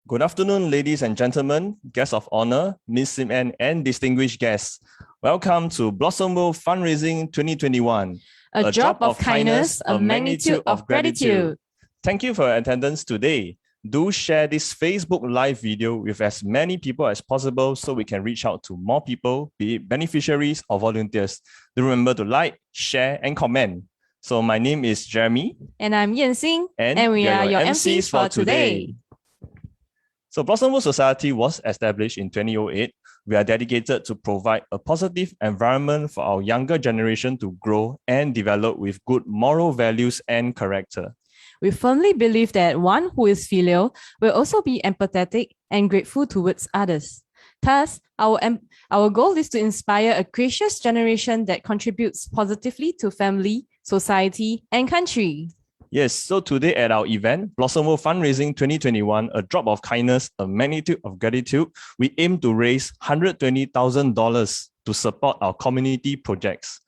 Good afternoon, ladies and gentlemen, guests of honor, Ms. Lim Yan, and distinguished guests. Welcome to Blossom World Fundraising 2021. A drop of kindness, a magnitude of gratitude. Thank you for your attendance today. Do share this Facebook Live video with as many people as possible so we can reach out to more people, be it beneficiaries or volunteers. Do remember to like, share, and comment. So my name is Jeremy. And I'm Yan Xing. And we are your emcees for today. So Blossom World Society was established in 2008. We are dedicated to provide a positive environment for our younger generation to grow and develop with good moral values and character. We firmly believe that one who is filial will also be empathetic and grateful towards others. Thus, our goal is to inspire a gracious generation that contributes positively to family, society, and country. Yes, so today at our event, Blossom World Fundraising 2021, a drop of kindness, a magnitude of gratitude, we aim to raise $120,000 to support our community projects.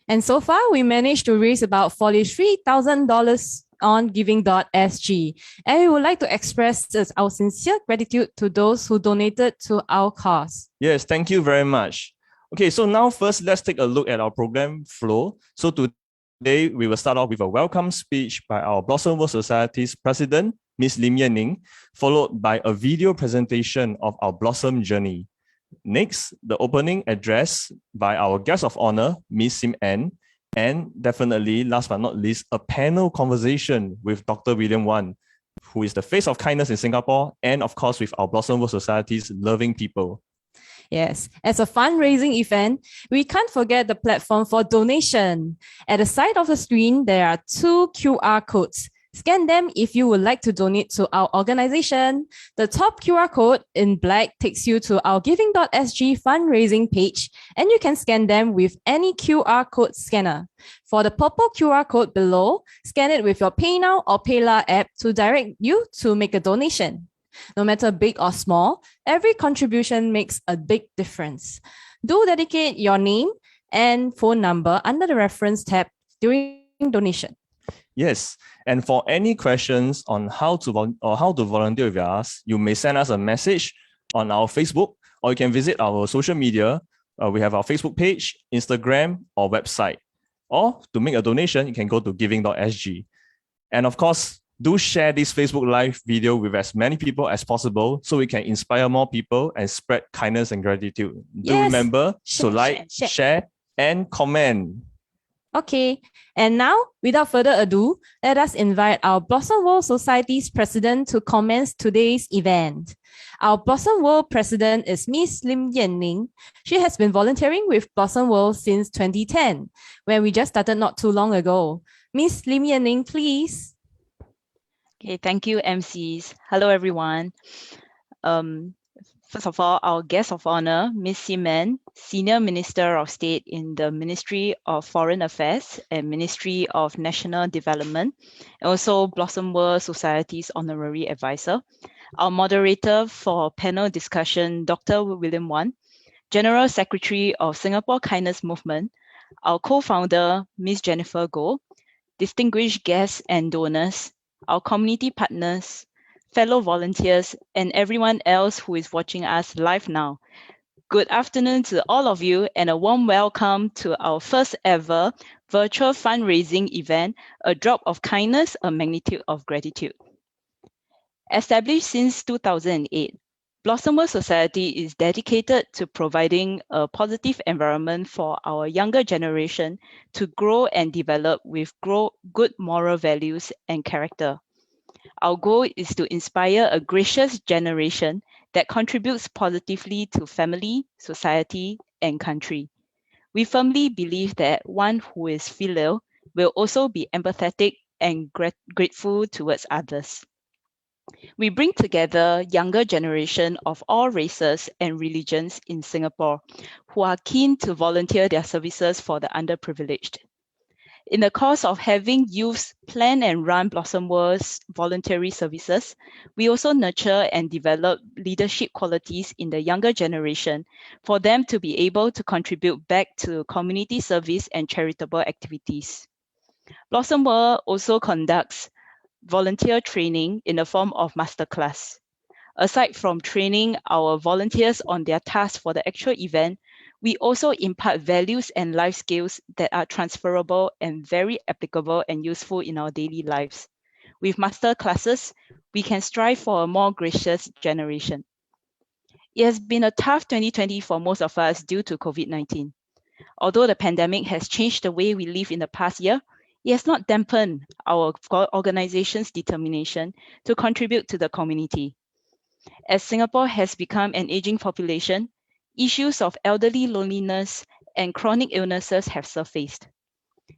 And so far, we managed to raise about $43,000 on giving.sg. And we would like to express our sincere gratitude to those who donated to our cause. Yes, thank you very much. Okay, so now first, let's take a look at our program flow. So today, we will start off with a welcome speech by our Blossom World Society's president, Ms. Lim Yan Ning, followed by a video presentation of our Blossom journey. Next, the opening address by our guest of honor, Ms. Lim Yan, and definitely, last but not least, a panel conversation with Dr. William Wan, who is the face of kindness in Singapore, and of course, with our Blossom World Society's loving people. Yes, as a fundraising event, we can't forget the platform for donation. At the side of the screen, there are 2 QR codes. Scan them if you would like to donate to our organization. The top QR code in black takes you to our giving.sg fundraising page, and you can scan them with any QR code scanner. For the purple QR code below, scan it with your PayNow or PayLah app to direct you to make a donation. No matter big or small, every contribution makes a big difference. Do dedicate your name and phone number under the reference tab during donation. Yes, and for any questions on how to volunteer with us, you may send us a message on our Facebook, or you can visit our social media. We have our Facebook page, Instagram, or website. Or to make a donation, you can go to giving.sg. And of course, do share this Facebook Live video with as many people as possible so we can inspire more people and spread kindness and gratitude. Do remember to like, share, and comment. Okay, and now, without further ado, let us invite our Blossom World Society's president to commence today's event. Our Blossom World president is Ms. Lim Yan Ning. She has been volunteering with Blossom World since 2010, when we just started not too long ago. Ms. Lim Yan Ning, please. Okay, thank you, MCs. Hello, everyone. First of all, our guest of honor, Ms. Lim Yan, Senior Minister of State in the Ministry of Foreign Affairs and Ministry of National Development, and also Blossom World Society's Honorary Advisor. Our moderator for panel discussion, Dr. William Wan, General Secretary of Singapore Kindness Movement, our co-founder, Ms. Jennifer Goh, distinguished guests and donors, our community partners, fellow volunteers, and everyone else who is watching us live now. Good afternoon to all of you, and a warm welcome to our first ever virtual fundraising event, A Drop of Kindness, a Magnitude of Gratitude. Established since 2008, Blossom World Society is dedicated to providing a positive environment for our younger generation to grow and develop with good moral values and character. Our goal is to inspire a gracious generation that contributes positively to family, society, and country. We firmly believe that one who is filial will also be empathetic and grateful towards others. We bring together younger generation of all races and religions in Singapore who are keen to volunteer their services for the underprivileged. In the course of having youths plan and run Blossom World's voluntary services, we also nurture and develop leadership qualities in the younger generation for them to be able to contribute back to community service and charitable activities. Blossom World also conducts volunteer training in the form of masterclass. Aside from training our volunteers on their tasks for the actual event, we also impart values and life skills that are transferable and very applicable and useful in our daily lives. With master classes, we can strive for a more gracious generation. It has been a tough 2020 for most of us due to COVID-19. Although the pandemic has changed the way we live in the past year, it has not dampened our organization's determination to contribute to the community. As Singapore has become an aging population, issues of elderly loneliness and chronic illnesses have surfaced.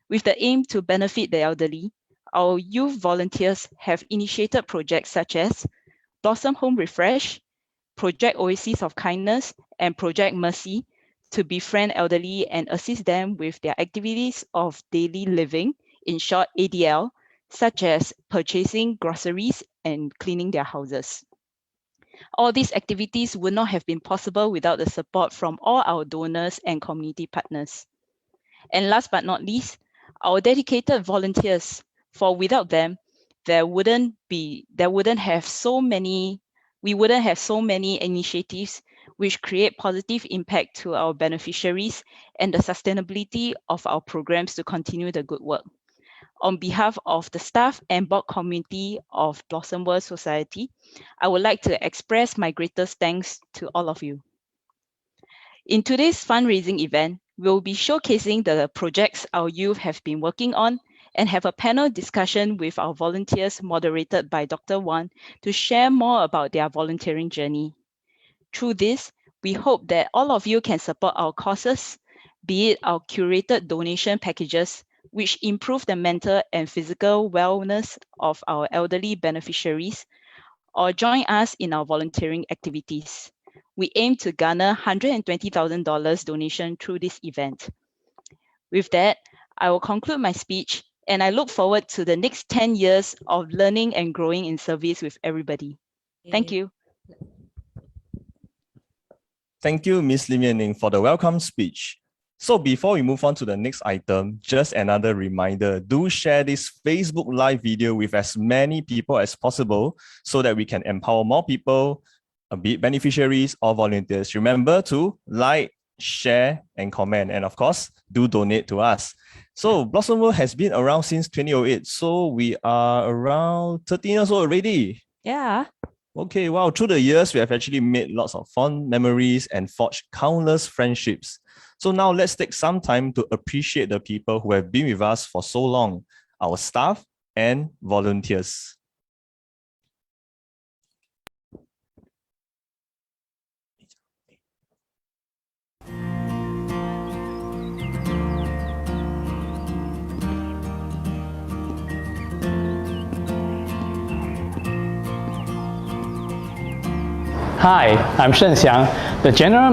With the aim to benefit the elderly, our youth volunteers have initiated projects such as Blossom Home Refresh, Project Oasis of Kindness, and Project Mercy to befriend elderly and assist them with their activities of daily living, in short ADL, such as purchasing groceries and cleaning their houses. All these activities would not have been possible without the support from all our donors and community partners. And last but not least, our dedicated volunteers, for without them, we wouldn't have so many initiatives which create positive impact to our beneficiaries and the sustainability of our programs to continue the good work. On behalf of the staff and board committee of Blossom World Society, I would like to express my greatest thanks to all of you. In today's fundraising event, we'll be showcasing the projects our youth have been working on and have a panel discussion with our volunteers moderated by Dr. Wan to share more about their volunteering journey. Through this, we hope that all of you can support our causes, be it our curated donation packages, which improve the mental and physical wellness of our elderly beneficiaries, or join us in our volunteering activities. We aim to garner $120,000 donation through this event. With that, I will conclude my speech, and I look forward to the next 10 years of learning and growing in service with everybody. Thank you. Thank you, Ms. Lim Yan Ning, for the welcome speech. So before we move on to the next item, just another reminder, do share this Facebook Live video with as many people as possible so that we can empower more people, be it beneficiaries or volunteers. Remember to like, share, and comment. And of course, do donate to us. So Blossom World has been around since 2008. So we are around 13 years old already. Yeah. Okay, wow. Through the years, we have actually made lots of fond memories and forged countless friendships. So now let's take some time to appreciate the people who have been with us for so long, our staff and volunteers. Hi, I'm Shen Xiang, the General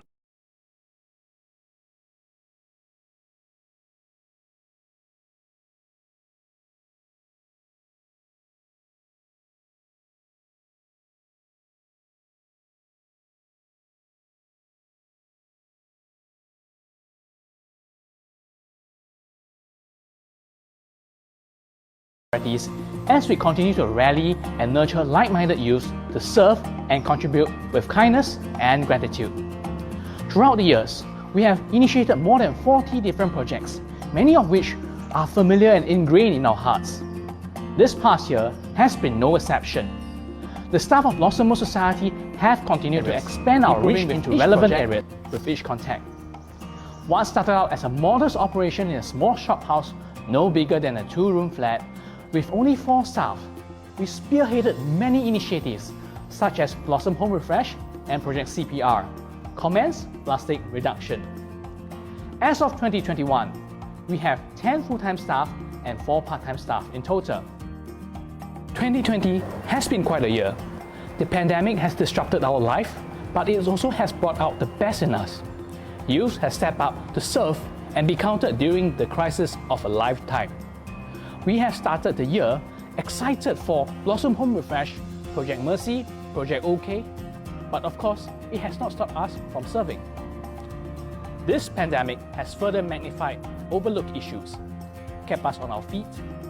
as we continue to rally and nurture like-minded youth to serve and contribute with kindness and gratitude. Throughout the years, we have initiated more than 40 different projects, many of which are familiar and ingrained in our hearts. This past year has been no exception. The staff of Blossom World Society have continued to expand our reach into relevant areas with each contact. What started out as a modest operation in a small shophouse no bigger than a 2-room flat, with only 4 staff, we spearheaded many initiatives such as Blossom Home Refresh and Project CPR, Commence Plastic Reduction. As of 2021, we have 10 full-time staff and 4 part-time staff in total. 2020 has been quite a year. The pandemic has disrupted our life, but it also has brought out the best in us. Youth has stepped up to serve and be counted during the crisis of a lifetime. We have started the year excited for Blossom Home Refresh, Project Mercy, Project OK, but of course, it has not stopped us from serving. This pandemic has further magnified overlooked issues, kept us on our feet,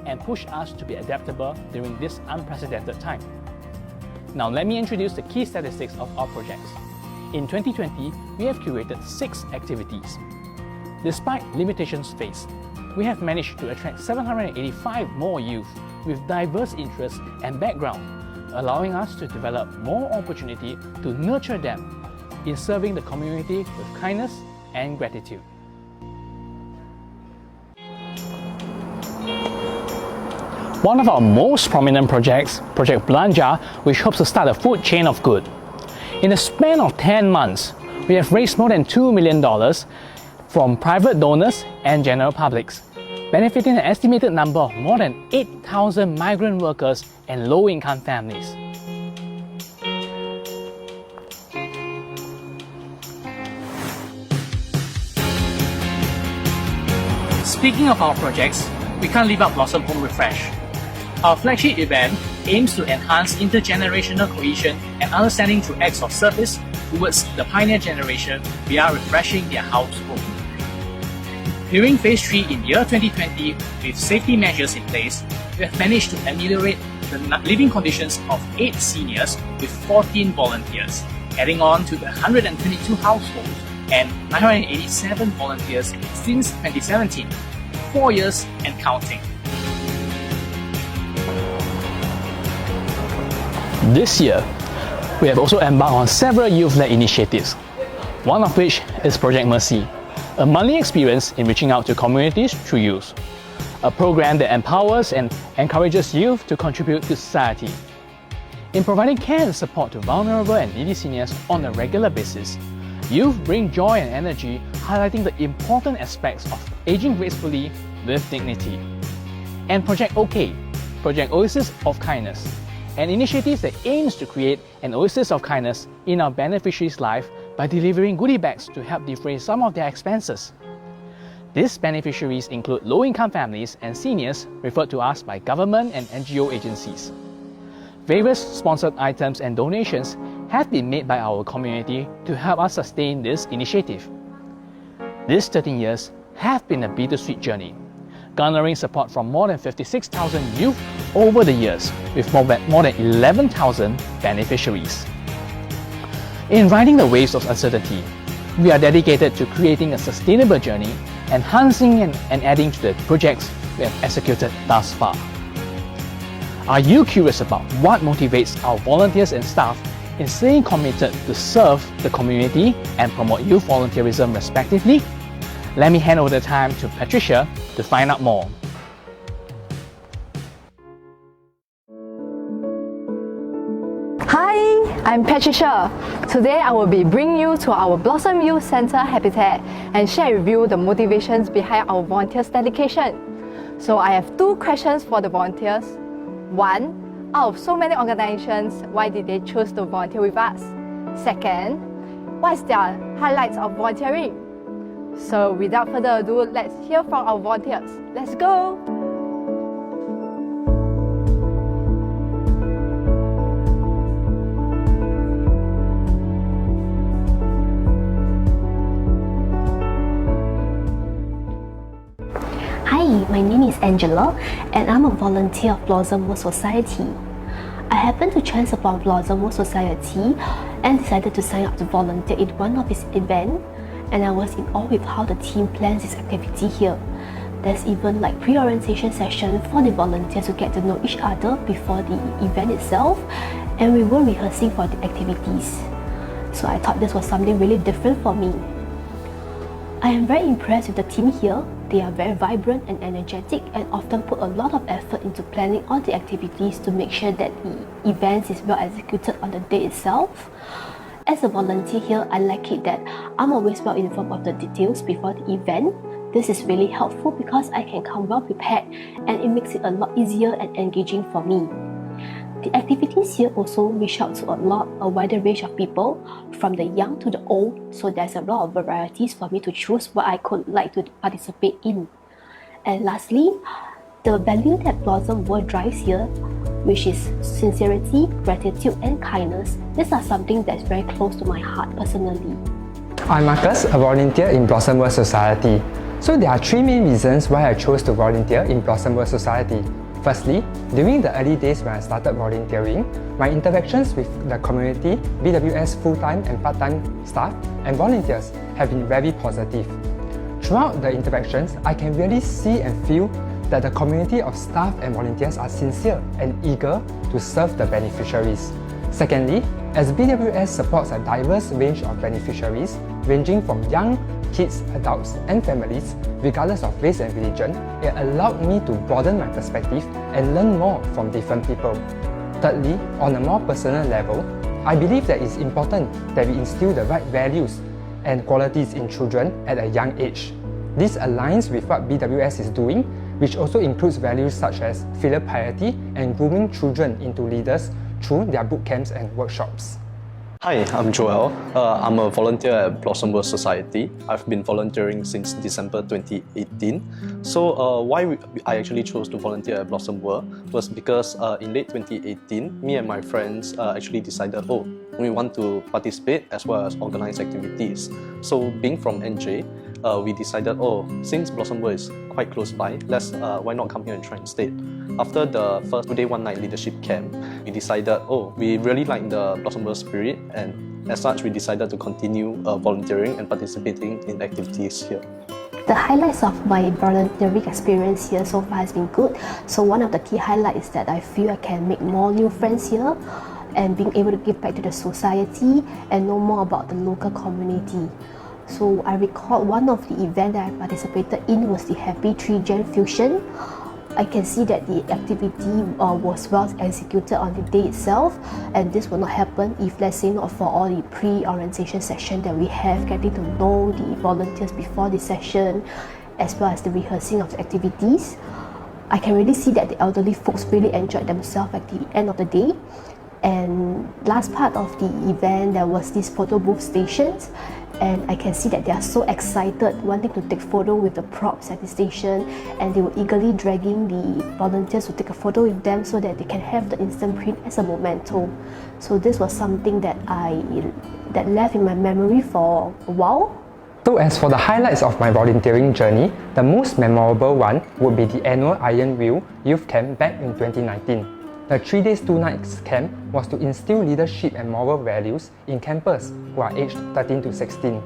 and pushed us to be adaptable during this unprecedented time. Now let me introduce the key statistics of our projects. In 2020, we have curated 6 activities. Despite limitations faced, we have managed to attract 785 more youth with diverse interests and background, allowing us to develop more opportunity to nurture them in serving the community with kindness and gratitude. One of our most prominent projects, Project Belanja, which hopes to start a food chain of good. In the span of 10 months, we have raised more than $2 million from private donors and general publics, benefiting an estimated number of more than 8,000 migrant workers and low-income families. Speaking of our projects, we can't leave out Blossom Home Refresh. Our flagship event aims to enhance intergenerational cohesion and understanding through acts of service towards the pioneer generation via refreshing their household. During Phase 3 in year 2020, with safety measures in place, we have managed to ameliorate the living conditions of 8 seniors with 14 volunteers, adding on to the 122 households and 987 volunteers since 2017, 4 years and counting. This year, we have also embarked on several youth-led initiatives, one of which is Project Mercy, a monthly experience in reaching out to communities through youth, a program that empowers and encourages youth to contribute to society. In providing care and support to vulnerable and needy seniors on a regular basis, youth bring joy and energy, highlighting the important aspects of aging gracefully with dignity. And Project OK, Project Oasis of Kindness, an initiative that aims to create an oasis of kindness in our beneficiaries' life by delivering goodie bags to help defray some of their expenses. These beneficiaries include low-income families and seniors referred to us by government and NGO agencies. Various sponsored items and donations have been made by our community to help us sustain this initiative. These 13 years have been a bittersweet journey, garnering support from more than 56,000 youth over the years, with more than 11,000 beneficiaries. In riding the waves of uncertainty, we are dedicated to creating a sustainable journey, enhancing and adding to the projects we have executed thus far. Are you curious about what motivates our volunteers and staff in staying committed to serve the community and promote youth volunteerism respectively? Let me hand over the time to Patricia to find out more. Hi, I'm Patricia. Today I will be bringing you to our Blossom Youth Centre habitat and share with you the motivations behind our volunteers' dedication. So I have 2 questions for the volunteers. 1, out of so many organizations, why did they choose to volunteer with us? 2nd, what is their highlights of volunteering? So without further ado, let's hear from our volunteers. Let's go! Hi, my name is Angela and I'm a volunteer of Blossom World Society. I happened to chance upon Blossom World Society and decided to sign up to volunteer in one of its events, and I was in awe with how the team plans this activity here. There's even like pre-orientation session for the volunteers to get to know each other before the event itself, and we were rehearsing for the activities. So I thought this was something really different for me. I am very impressed with the team here. They are very vibrant and energetic and often put a lot of effort into planning all the activities to make sure that the event is well executed on the day itself. As a volunteer here, I like it that I'm always well informed of the details before the event. This is really helpful because I can come well prepared and it makes it a lot easier and engaging for me. The activities here also reach out to a wider range of people, from the young to the old, so there's a lot of varieties for me to choose what I could like to participate in. And lastly, the value that Blossom World drives here, which is sincerity, gratitude and kindness, these are something that's very close to my heart personally. I'm Marcus, a volunteer in Blossom World Society. So there are 3 main reasons why I chose to volunteer in Blossom World Society. Firstly, during the early days when I started volunteering, my interactions with the community, BWS full-time and part-time staff, and volunteers have been very positive. Throughout the interactions, I can really see and feel that the community of staff and volunteers are sincere and eager to serve the beneficiaries. Secondly, as BWS supports a diverse range of beneficiaries, ranging from young, kids, adults, and families, regardless of race and religion, it allowed me to broaden my perspective and learn more from different people. Thirdly, on a more personal level, I believe that it's important that we instill the right values and qualities in children at a young age. This aligns with what BWS is doing, which also includes values such as filial piety and grooming children into leaders through their boot camps and workshops. Hi, I'm Joel. I'm a volunteer at Blossom World Society. I've been volunteering since December 2018. So why I actually chose to volunteer at Blossom World was because in late 2018, me and my friends actually decided, we want to participate as well as organize activities. So being from NJ, we decided, since Blossom World is quite close by, why not come here and try instead? After the first 2-day 1-night leadership camp, we decided, we really like the Blossom World spirit, and as such, we decided to continue volunteering and participating in activities here. The highlights of my volunteering experience here so far has been good. So one of the key highlights is that I feel I can make more new friends here and being able to give back to the society and know more about the local community. So I recall one of the events that I participated in was the Happy Tree-Gen Fusion. I can see that the activity was well executed on the day itself, and this will not happen if, let's say, not for all the pre-orientation session that we have, getting to know the volunteers before the session, as well as the rehearsing of the activities. I can really see that the elderly folks really enjoyed themselves at the end of the day. And last part of the event, there was this photo booth stations, and I can see that they are so excited, wanting to take photo with the props at the station, and they were eagerly dragging the volunteers to take a photo with them so that they can have the instant print as a memento. So this was something that left in my memory for a while. So as for the highlights of my volunteering journey, the most memorable one would be the annual Iron Wheel Youth Camp back in 2019. The 3 days 2 nights camp was to instill leadership and moral values in campers who are aged 13 to 16.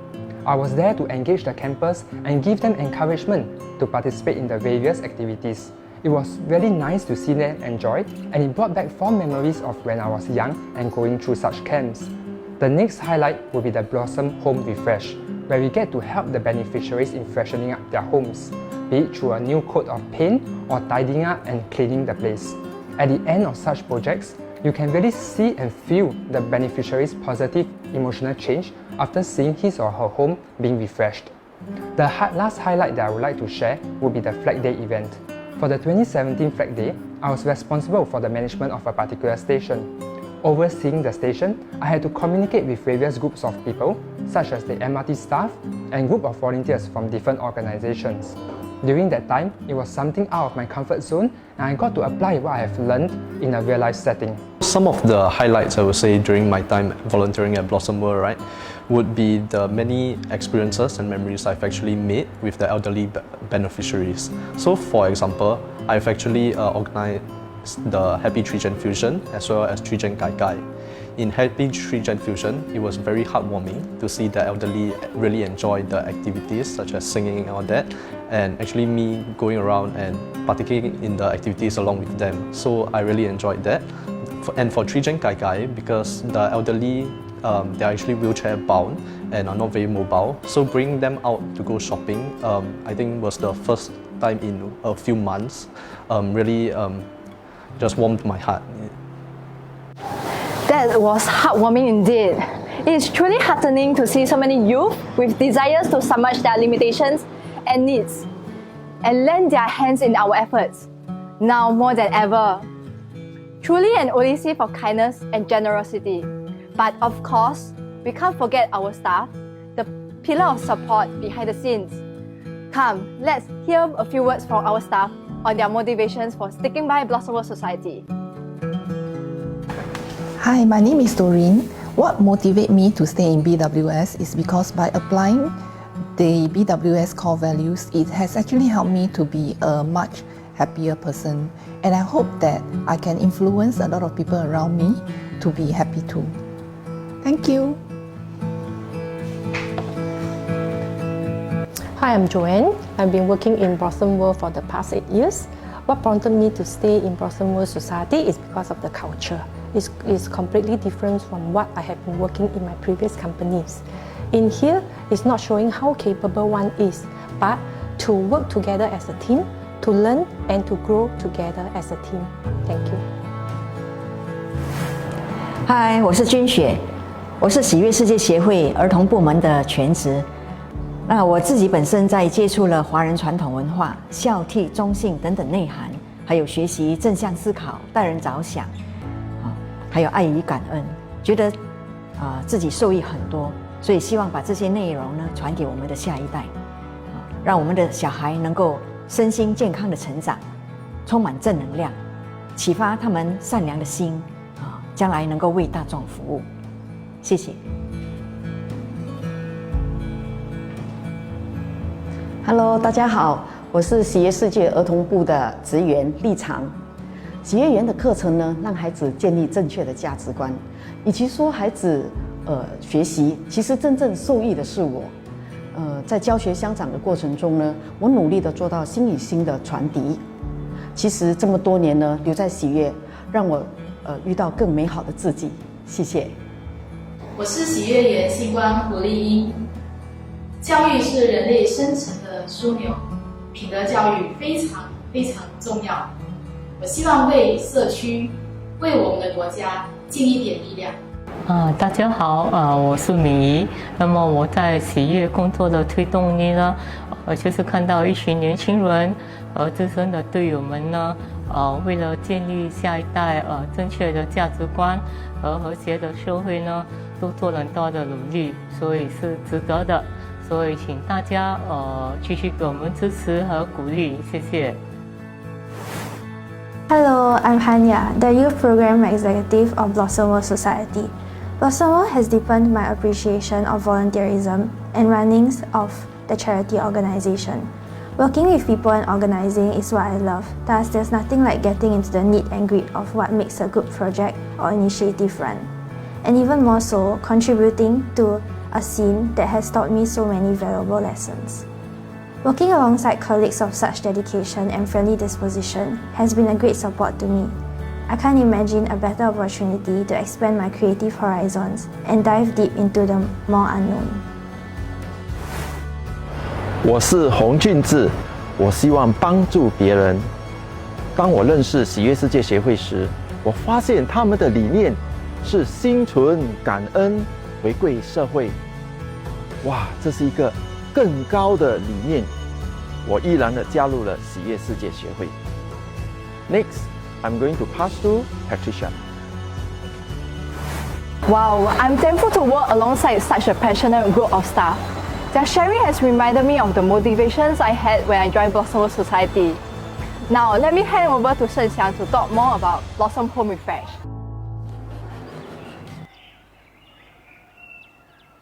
I was there to engage the campers and give them encouragement to participate in the various activities. It was really nice to see them enjoy, and it brought back fond memories of when I was young and going through such camps. The next highlight will be the Blossom Home Refresh, where we get to help the beneficiaries in freshening up their homes, be it through a new coat of paint or tidying up and cleaning the place. At the end of such projects, you can really see and feel the beneficiary's positive emotional change after seeing his or her home being refreshed. The last highlight that I would like to share would be the Flag Day event. For the 2017 Flag Day, I was responsible for the management of a particular station. Overseeing the station, I had to communicate with various groups of people, such as the MRT staff and group of volunteers from different organizations. During that time, it was something out of my comfort zone, and I got to apply what I have learned in a real-life setting. Some of the highlights I would say during my time volunteering at Blossom World, would be the many experiences and memories I've actually made with the elderly beneficiaries. So for example, I've actually organized the Happy Tree-Gen Fusion as well as Tree-Gen Gai Gai. In Happy Tree-Gen Fusion, it was very heartwarming to see the elderly really enjoy the activities such as singing and all that, and actually me going around and partaking in the activities along with them. So I really enjoyed that. And for Tree-Gen Gai Gai, because the elderly, they're actually wheelchair bound and are not very mobile, so bringing them out to go shopping, I think was the first time in a few months, really just warmed my heart. That was heartwarming indeed. It is truly heartening to see so many youth with desires to submerge their limitations and needs and lend their hands in our efforts, now more than ever. Truly an odyssey for kindness and generosity. But of course, we can't forget our staff, the pillar of support behind the scenes. Come, let's hear a few words from our staff on their motivations for sticking by Blossom World Society. Hi, my name is Doreen. What motivates me to stay in BWS is because by applying the BWS core values, it has actually helped me to be a much happier person. And I hope that I can influence a lot of people around me to be happy too. Thank you. Hi, I'm Joanne. I've been working in Blossom World for the past 8 years. What prompted me to stay in Blossom World Society is because of the culture. It's completely different from what I have been working in my previous companies. In here, it's not showing how capable one is, but to work together as a team, to learn and to grow together as a team. Thank you. Hi， 我是君雪，我是喜悦世界协会儿童部门的全职。那我自己本身在接触了华人传统文化、孝悌、忠信等等内涵，还有学习正向思考、待人着想，还有爱与感恩，觉得自己受益很多，所以希望把这些内容呢传给我们的下一代，让我们的小孩能够身心健康的成长，充满正能量，启发他们善良的心，将来能够为大众服务。谢谢。Hello， 大家好，我是喜悦世界儿童部的职员立长。喜悦园的课程呢，让孩子建立正确的价值观。与其说孩子学习，其实真正受益的是我。在教学相长的过程中呢，我努力的做到心与心的传递。其实这么多年呢，留在喜悦，让我遇到更美好的自己。谢谢。我是喜悦园星光胡丽英。教育是人类生存的枢纽，品德教育非常非常重要。我希望为社区、为我们的国家尽一点力量。大家好，我是敏仪。那么我在喜悦工作的推动力呢，就是看到一群年轻人资深的队友们呢，为了建立下一代正确的价值观和和谐的社会呢，都做了很多的努力，所以是值得的。所以请大家继续给我们支持和鼓励，谢谢。Hello, I'm Hanya, the Youth Program Executive of Blossom World Society. Blossom World has deepened my appreciation of volunteerism and runnings of the charity organization. Working with people and organizing is what I love, thus there's nothing like getting into the nit and grit of what makes a good project or initiative run. And even more so, contributing to a scene that has taught me so many valuable lessons. Working alongside colleagues of such dedication and friendly disposition has been a great support to me. I can't imagine a better opportunity to expand my creative horizons and dive deep into the more unknown. 我是洪俊志，我希望帮助别人。当我认识喜悦世界协会时，我发现他们的理念是心存感恩，回馈社会。哇，这是一个更高的理念，我毅然地加入了喜悦世界协会。Next, I'm going to pass to Patricia. Wow, I'm thankful to work alongside such a passionate group of staff. Their sharing has reminded me of the motivations I had when I joined Blossom World Society. Now, let me hand over to Shen Xiang to talk more about Blossom Home Refresh.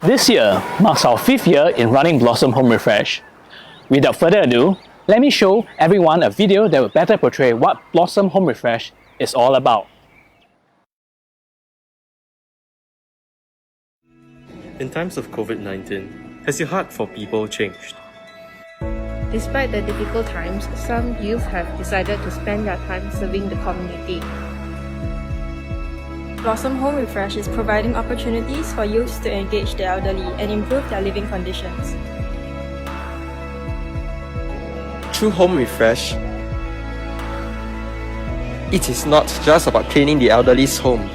This year marks our 5th year in running Blossom Home Refresh. Without further ado, let me show everyone a video that will better portray what Blossom Home Refresh is all about. In times of COVID-19, has your heart for people changed? Despite the difficult times, some youth have decided to spend their time serving the community. Blossom Home Refresh is providing opportunities for youths to engage the elderly and improve their living conditions. Through Home Refresh, it is not just about cleaning the elderly's home.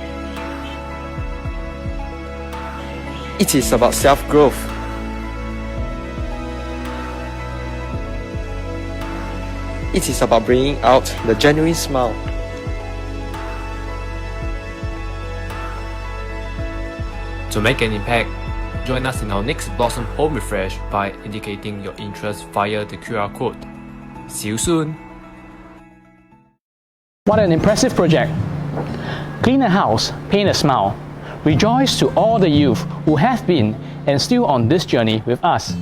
It is about self-growth. It is about bringing out the genuine smile. To make an impact, join us in our next Blossom Home Refresh by indicating your interest via the QR code. See you soon! What an impressive project! Clean a house, paint a smile. Rejoice to all the youth who have been and still on this journey with us.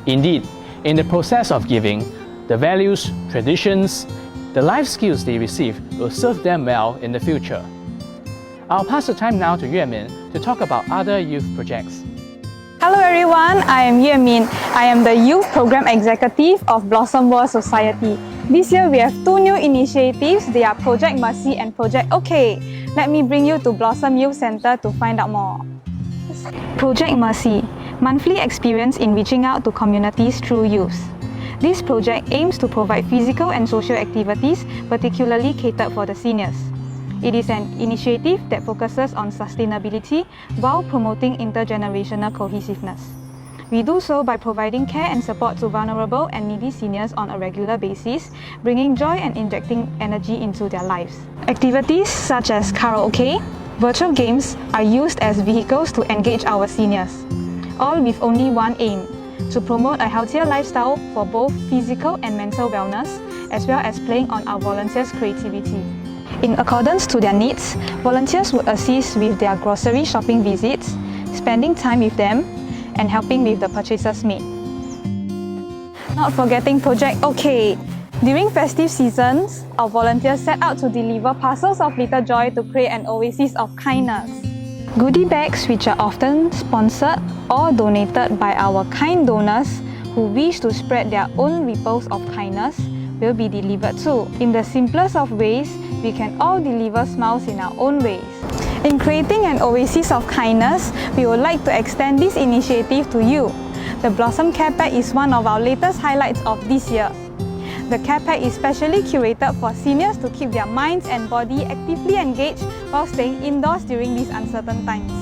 Indeed, in the process of giving, The values, traditions, the life skills they receive will serve them well in the future. I'll pass the time now to Yue Min to talk about other youth projects. Hello everyone, I am Yue Min. I am the Youth Program Executive of Blossom World Society. This year we have two new initiatives. They are Project Mercy and Project OK. Let me bring you to Blossom Youth Centre to find out more. Project Mercy, monthly experience in reaching out to communities through youth. This project aims to provide physical and social activities, particularly catered for the seniors. It is an initiative that focuses on sustainability while promoting intergenerational cohesiveness. We do so by providing care and support to vulnerable and needy seniors on a regular basis, bringing joy and injecting energy into their lives. Activities such as karaoke, virtual games are used as vehicles to engage our seniors, all with only one aim: to promote a healthier lifestyle for both physical and mental wellness, as well as playing on our volunteers' creativity. In accordance to their needs, volunteers would assist with their grocery shopping visits, spending time with them, and helping with the purchases made. Not forgetting Project OK. During festive seasons, our volunteers set out to deliver parcels of little joy to create an oasis of kindness. Goodie bags, which are often sponsored or donated by our kind donors who wish to spread their own ripples of kindness, will be delivered too. In the simplest of ways, we can all deliver smiles in our own ways. In creating an oasis of kindness, we would like to extend this initiative to you. The Blossom Care Pack is one of our latest highlights of this year. The Care Pack is specially curated for seniors to keep their minds and body actively engaged while staying indoors during these uncertain times.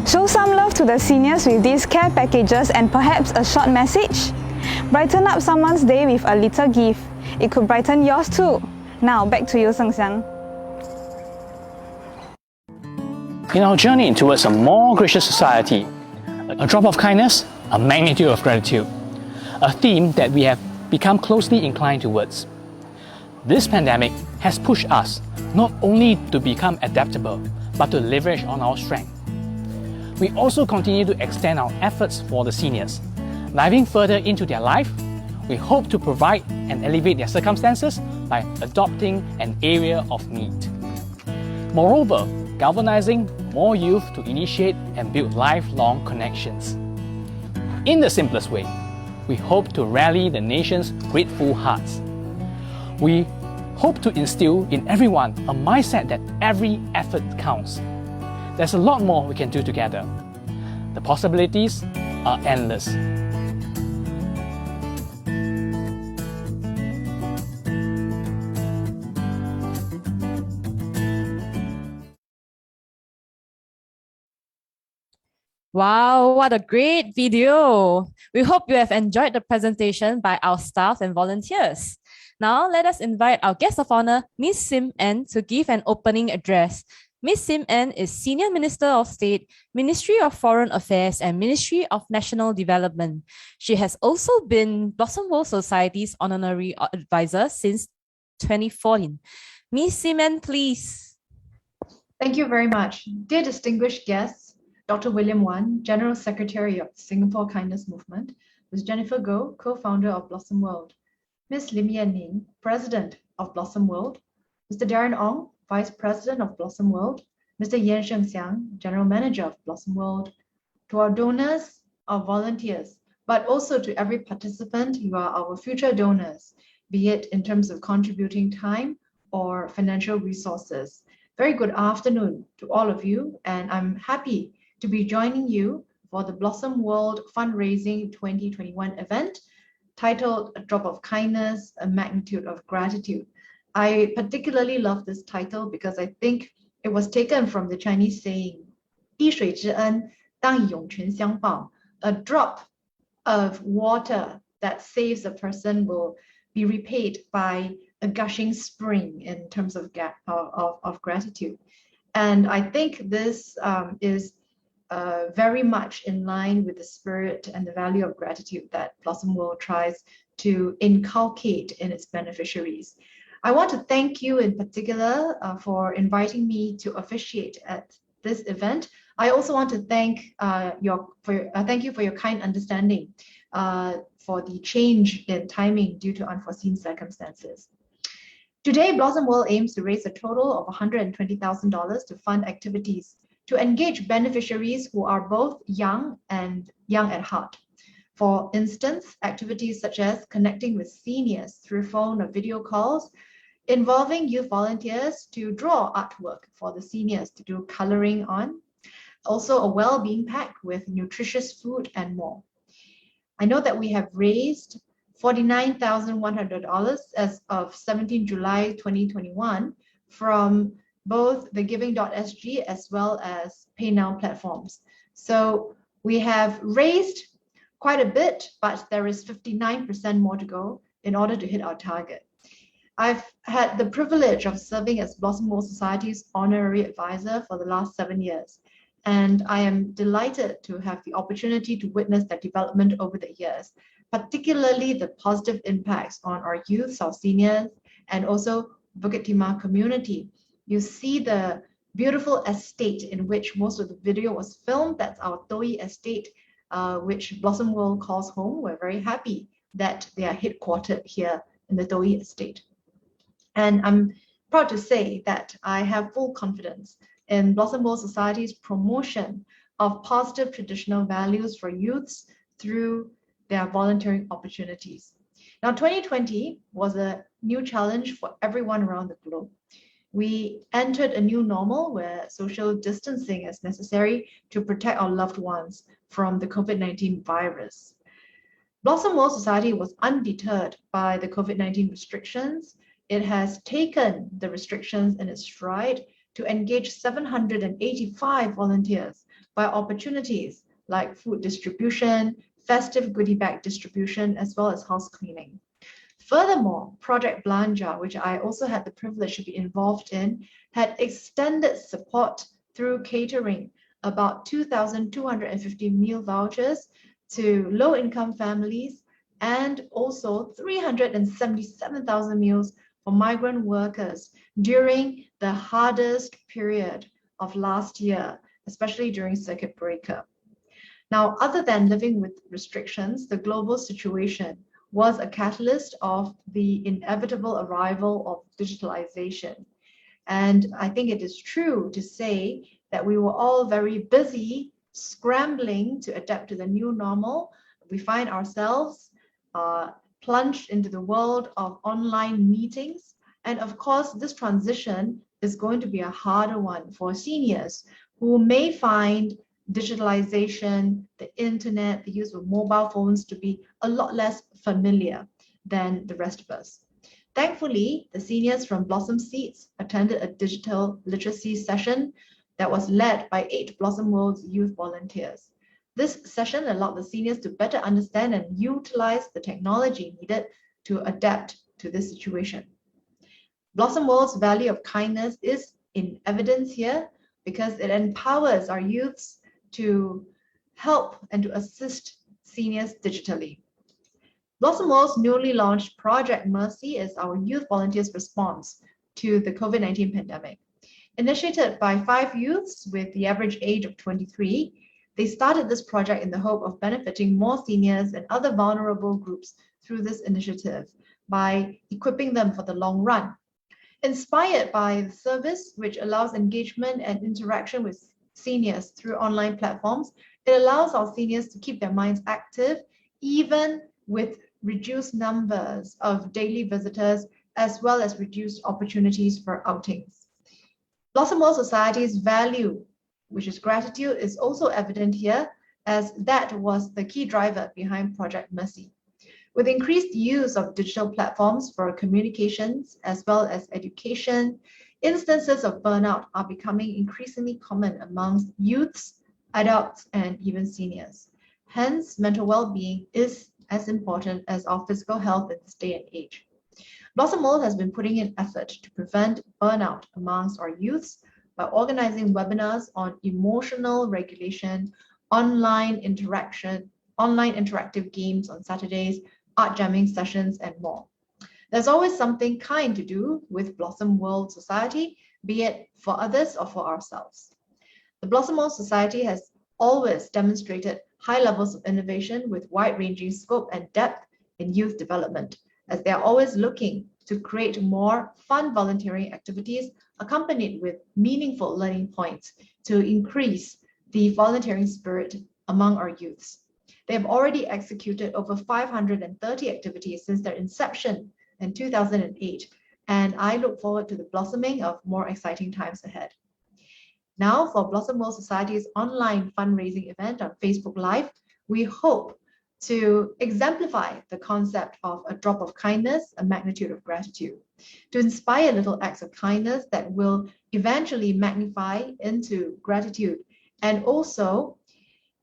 Show some love to the seniors with these care packages and perhaps a short message. Brighten up someone's day with a little gift. It could brighten yours too. Now back to you, Seng Xiang. In our journey towards a more gracious society, a drop of kindness, a magnitude of gratitude, a theme that we have become closely inclined towards. This pandemic has pushed us not only to become adaptable, but to leverage on our strength. We also continue to extend our efforts for the seniors. Diving further into their life, we hope to provide and elevate their circumstances by adopting an area of need. Moreover, galvanizing more youth to initiate and build lifelong connections. In the simplest way, we hope to rally the nation's grateful hearts. We hope to instill in everyone a mindset that every effort counts. There's a lot more we can do together. The possibilities are endless. Wow, what a great video. We hope you have enjoyed the presentation by our staff and volunteers. Now, let us invite our guest of honor, Ms. Sim N, to give an opening address. Ms. Sim N is Senior Minister of State, Ministry of Foreign Affairs and Ministry of National Development. She has also been Blossom World Society's Honorary Advisor since 2014. Ms. Sim N, please. Thank you very much. Dear distinguished guests, Dr. William Wan, General Secretary of the Singapore Kindness Movement, Ms. Jennifer Goh, co-founder of Blossom World, Ms. Lim Yan Ning, President of Blossom World, Mr. Darren Ong, Vice President of Blossom World, Mr. Yan Shengxiang, General Manager of Blossom World, to our donors, our volunteers, but also to every participant, you are our future donors, be it in terms of contributing time or financial resources. Very good afternoon to all of you, and I'm happy to be joining you for the Blossom World Fundraising 2021 event titled A Drop of Kindness, A Magnitude of Gratitude. I particularly love this title because I think it was taken from the Chinese saying, 滴水之恩，当以涌泉相报. A drop of water that saves a person will be repaid by a gushing spring in terms of gratitude. And I think this is very much in line with the spirit and the value of gratitude that Blossom World tries to inculcate in its beneficiaries. I want to thank you in particular for inviting me to officiate at this event. I also want to thank thank you for your kind understanding for the change in timing due to unforeseen circumstances. Today, Blossom World aims to raise a total of $120,000 to fund activities to engage beneficiaries who are both young and young at heart. For instance, activities such as connecting with seniors through phone or video calls, involving youth volunteers to draw artwork for the seniors to do coloring on, also a well-being pack with nutritious food and more. I know that we have raised $49,100 as of 17 July 2021 from both the giving.sg as well as PayNow platforms. So we have raised quite a bit, but there is 59% more to go in order to hit our target. I've had the privilege of serving as Blossom World Society's honorary advisor for the last 7 years, and I am delighted to have the opportunity to witness that development over the years, particularly the positive impacts on our youth, our seniors, and also Bukit Timah community. You see the beautiful estate in which most of the video was filmed. That's our Toi estate, which Blossom World calls home. We're very happy that they are headquartered here in the Toi estate. And I'm proud to say that I have full confidence in Blossom World Society's promotion of positive traditional values for youths through their volunteering opportunities. Now, 2020 was a new challenge for everyone around the globe. We entered a new normal where social distancing is necessary to protect our loved ones from the COVID-19 virus. Blossom World Society was undeterred by the COVID-19 restrictions. It has taken the restrictions in its stride to engage 785 volunteers by opportunities like food distribution, festive goodie bag distribution, as well as house cleaning. Furthermore, Project Belanja, which I also had the privilege to be involved in, had extended support through catering about 2,250 meal vouchers to low-income families and also 377,000 meals for migrant workers during the hardest period of last year, especially during circuit breaker. Now, other than living with restrictions, the global situation was a catalyst of the inevitable arrival of digitalization. And I think it is true to say that we were all very busy scrambling to adapt to the new normal, we find ourselves plunged into the world of online meetings. And of course, this transition is going to be a harder one for seniors who may find digitalization, the internet, the use of mobile phones to be a lot less familiar than the rest of us. Thankfully, the seniors from Blossom Seeds attended a digital literacy session that was led by 8 Blossom World's youth volunteers. This session allowed the seniors to better understand and utilize the technology needed to adapt to this situation. Blossom World's value of kindness is in evidence here because it empowers our youths to help and to assist seniors digitally. Blossom World's newly launched Project Mercy is our youth volunteers' response to the COVID-19 pandemic. Initiated by 5 youths with the average age of 23, they started this project in the hope of benefiting more seniors and other vulnerable groups through this initiative by equipping them for the long run. Inspired by the service, which allows engagement and interaction with seniors through online platforms, it allows our seniors to keep their minds active even with reduced numbers of daily visitors as well as reduced opportunities for outings. Blossom World Society's value, which is gratitude, is also evident here, as that was the key driver behind Project Mercy. With increased use of digital platforms for communications as well as education, instances of burnout are becoming increasingly common amongst youths, adults, and even seniors. Hence, mental well-being is as important as our physical health in this day and age. Blossom World has been putting in effort to prevent burnout amongst our youths by organizing webinars on emotional regulation, online interactive games on Saturdays, art jamming sessions, and more. There's always something kind to do with Blossom World Society, be it for others or for ourselves. The Blossom World Society has always demonstrated high levels of innovation with wide-ranging scope and depth in youth development, as they are always looking to create more fun volunteering activities accompanied with meaningful learning points to increase the volunteering spirit among our youths. They have already executed over 530 activities since their inception in 2008, and I look forward to the blossoming of more exciting times ahead. Now, for Blossom World Society's online fundraising event on Facebook Live, we hope to exemplify the concept of a drop of kindness, a magnitude of gratitude, to inspire little acts of kindness that will eventually magnify into gratitude and also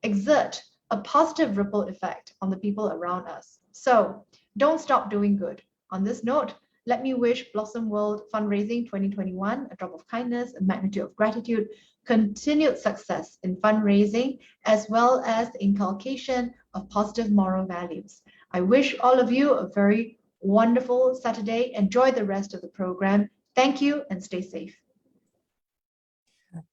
exert a positive ripple effect on the people around us. So don't stop doing good. On this note, let me wish Blossom World Fundraising 2021, a drop of kindness, a magnitude of gratitude, continued success in fundraising, as well as the inculcation of positive moral values. I wish all of you a very wonderful Saturday. Enjoy the rest of the program. Thank you and stay safe.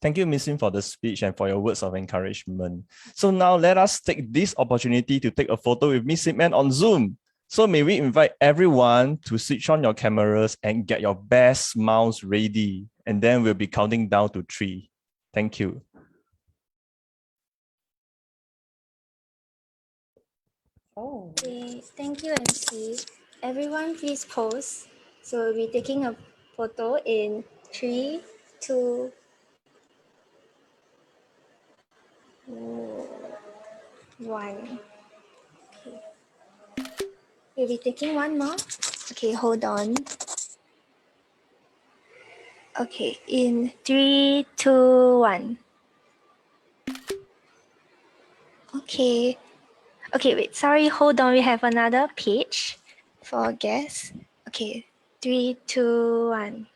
Thank you, Ms. Sim, for the speech and for your words of encouragement. So now let us take this opportunity to take a photo with Ms. Sim on Zoom. So may we invite everyone to switch on your cameras and get your best smiles ready. And then we'll be counting down to 3. Thank you. Okay, thank you, MC. Everyone, please pose. So we'll be taking a photo in 3, 2, 1. Okay. We'll be taking one more. Okay, hold on. Okay, in 3, 2, 1. Okay. Okay, wait, sorry, hold on. We have another page for guests. Okay, 3, 2, 1.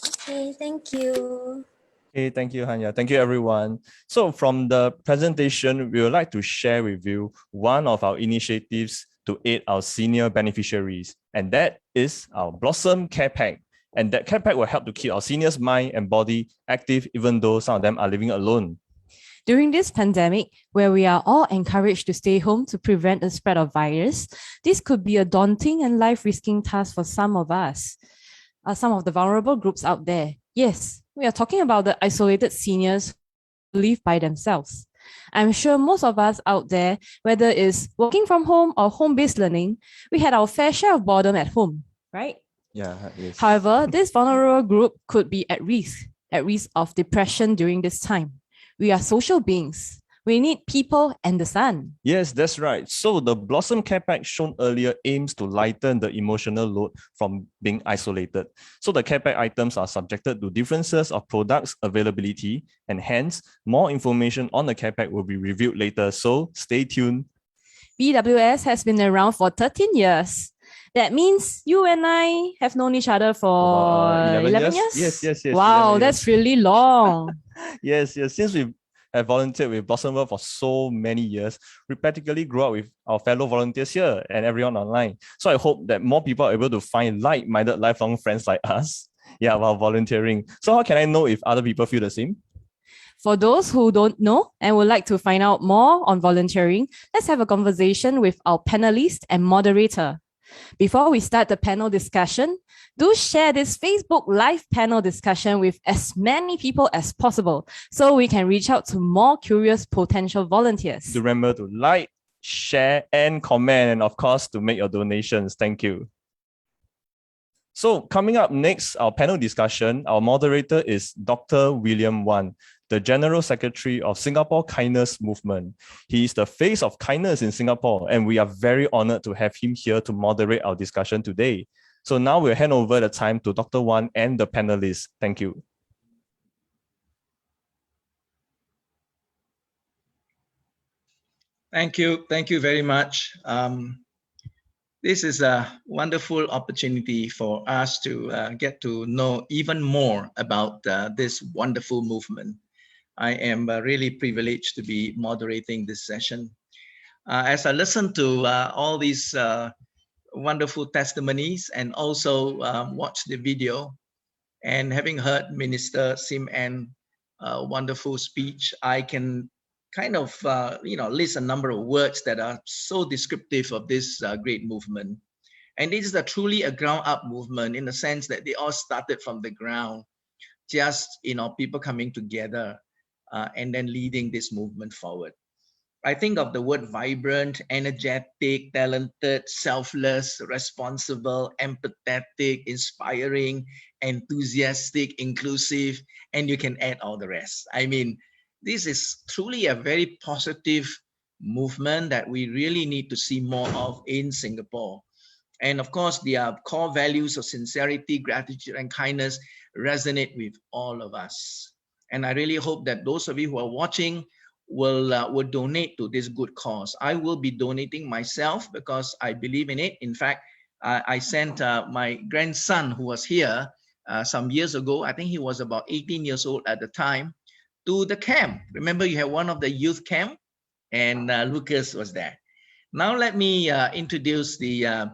Okay, thank you. Okay, thank you, Hanya. Thank you, everyone. So from the presentation, we would like to share with you one of our initiatives to aid our senior beneficiaries, and that is our Blossom Care Pack. And that care pack will help to keep our seniors' mind and body active, even though some of them are living alone. During this pandemic, where we are all encouraged to stay home to prevent the spread of virus, this could be a daunting and life-risking task for some of us, some of the vulnerable groups out there. Yes, we are talking about the isolated seniors who live by themselves. I'm sure most of us out there, whether it's working from home or home-based learning, we had our fair share of boredom at home, right? Yeah, yes. However, this vulnerable group could be at risk of depression during this time. We are social beings. We need people and the sun. Yes, that's right. So the Blossom Care Pack shown earlier aims to lighten the emotional load from being isolated. So the Care Pack items are subjected to differences of products availability, and hence more information on the Care Pack will be reviewed later. So stay tuned. BWS has been around for 13 years. That means you and I have known each other for 11 years? Yes. Wow, that's really long. Yes. Since we have volunteered with Blossom World for so many years, we practically grew up with our fellow volunteers here and everyone online. So I hope that more people are able to find like-minded lifelong friends like us, while volunteering. So how can I know if other people feel the same? For those who don't know and would like to find out more on volunteering, let's have a conversation with our panelist and moderator. Before we start the panel discussion, do share this Facebook live panel discussion with as many people as possible so we can reach out to more curious potential volunteers. Remember to like, share, and comment, and of course, to make your donations. Thank you. So coming up next, our panel discussion, our moderator is Dr. William Wan, the General Secretary of Singapore Kindness Movement. He is the face of kindness in Singapore, and we are very honored to have him here to moderate our discussion today. So now we'll hand over the time to Dr. Wan and the panelists. Thank you. Thank you very much. This is a wonderful opportunity for us to get to know even more about this wonderful movement. I am really privileged to be moderating this session. As I listen to all these wonderful testimonies and also watch the video, and having heard Minister Sim Ann's wonderful speech, I can kind of list a number of words that are so descriptive of this great movement. And this is truly a ground-up movement in the sense that they all started from the ground, just people coming together and then leading this movement forward. I think of the word vibrant, energetic, talented, selfless, responsible, empathetic, inspiring, enthusiastic, inclusive, and you can add all the rest. I mean, this is truly a very positive movement that we really need to see more of in Singapore. And of course, the core values of sincerity, gratitude, and kindness resonate with all of us. And I really hope that those of you who are watching will donate to this good cause. I will be donating myself because I believe in it. In fact, I sent my grandson who was here some years ago. I think he was about 18 years old at the time, to the camp. Remember, you had one of the youth camp, and Lucas was there. Now let me introduce the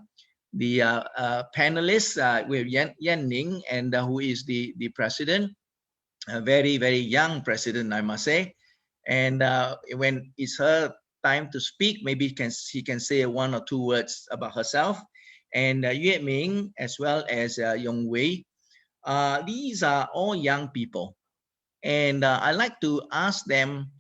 panelists. We have Yan Ning, and who is the president, a very, very young president, I must say. And when it's her time to speak, maybe she can say one or two words about herself. And Yue Min, as well as Yong Wei. These are all young people. And I like to ask them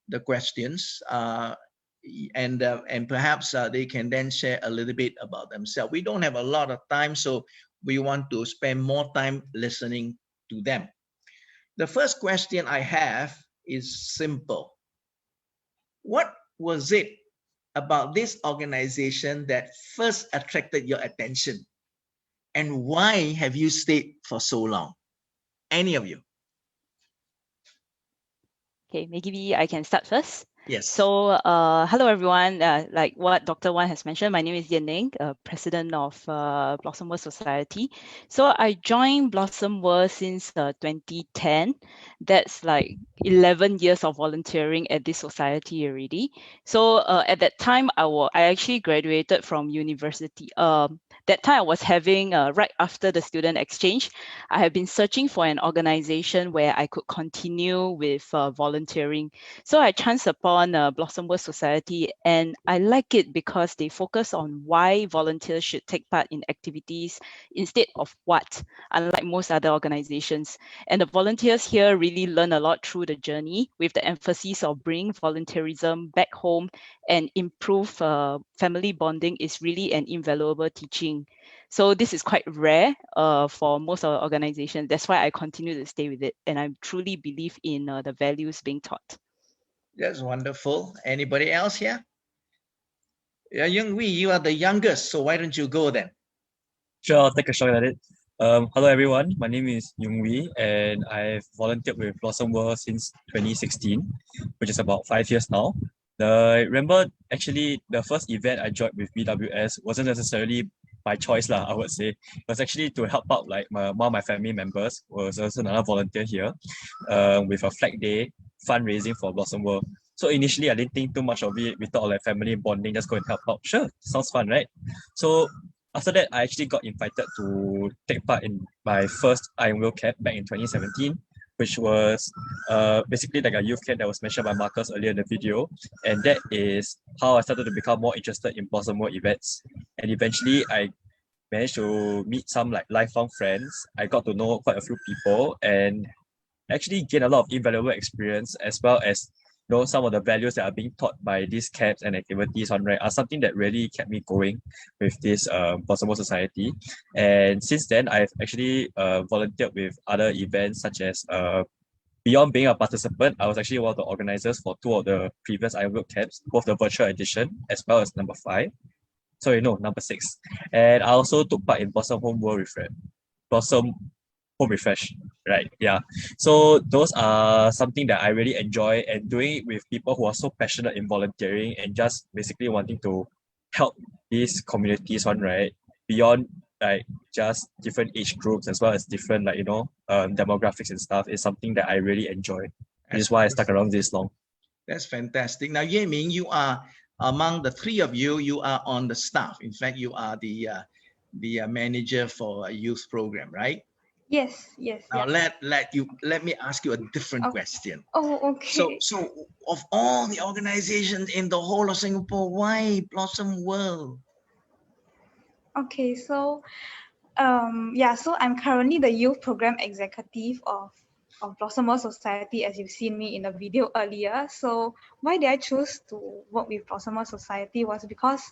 the questions, and perhaps they can then share a little bit about themselves. We don't have a lot of time, so we want to spend more time listening to them. The first question I have is simple. What was it about this organization that first attracted your attention? And why have you stayed for so long? Any of you? Okay, maybe I can start first. Yes. So, hello everyone. Like what Dr. Wan has mentioned, my name is Yan Ning, president of Blossom World Society. So I joined Blossom World since 2010. That's like 11 years of volunteering at this society already. So at that time, I actually graduated from university. That time I was having, right after the student exchange, I have been searching for an organization where I could continue with volunteering. So I chanced upon upon Blossom World Society, and I like it because they focus on why volunteers should take part in activities instead of what, unlike most other organizations. And the volunteers here really learn a lot through the journey, with the emphasis of bringing volunteerism back home and improve family bonding is really an invaluable teaching. So this is quite rare for most of the organizations. That's why I continue to stay with it. And I truly believe in the values being taught. That's wonderful. Anybody else here? Yeah, Young Wee, you are the youngest, so why don't you go then? Sure, I'll take a shot at it. Hello everyone, my name is Yung Wee and I've volunteered with Blossom World since 2016, which is about 5 years now. I remember actually the first event I joined with BWS wasn't necessarily by choice lah, I would say. It was actually to help out like one of my family members was also another volunteer here with a flag day fundraising for Blossom World. So initially I didn't think too much of it. We thought like family bonding, just go and help out. Sure, sounds fun, right? So after that, I actually got invited to take part in my first Iron Will Camp back in 2017, which was basically like a youth camp that was mentioned by Marcus earlier in the video. And that is how I started to become more interested in Blossom World events. And eventually I managed to meet some like lifelong friends. I got to know quite a few people and actually gain a lot of invaluable experience, as well as some of the values that are being taught by these camps and activities are something that really kept me going with this Blossom World Society. And since then, I've actually volunteered with other events such as beyond being a participant, I was actually one of the organizers for 2 of the previous Iron Will camps, both the virtual edition as well as number 6. And I also took part in Blossom Home Refresh, right? Yeah. So those are something that I really enjoy, and doing it with people who are so passionate in volunteering and just basically wanting to help these communities beyond like just different age groups as well as different demographics and stuff is something that I really enjoy. Which is why I stuck around this long. That's fantastic. Now, Yue Min, you are among the 3 of you. You are on the staff. In fact, you are the manager for a youth program, right? Yes. Now let me ask you a different question. Oh, okay. So of all the organizations in the whole of Singapore, why Blossom World? Okay, so so I'm currently the youth program executive of Blossom World Society, as you've seen me in the video earlier. So why did I choose to work with Blossom World Society was because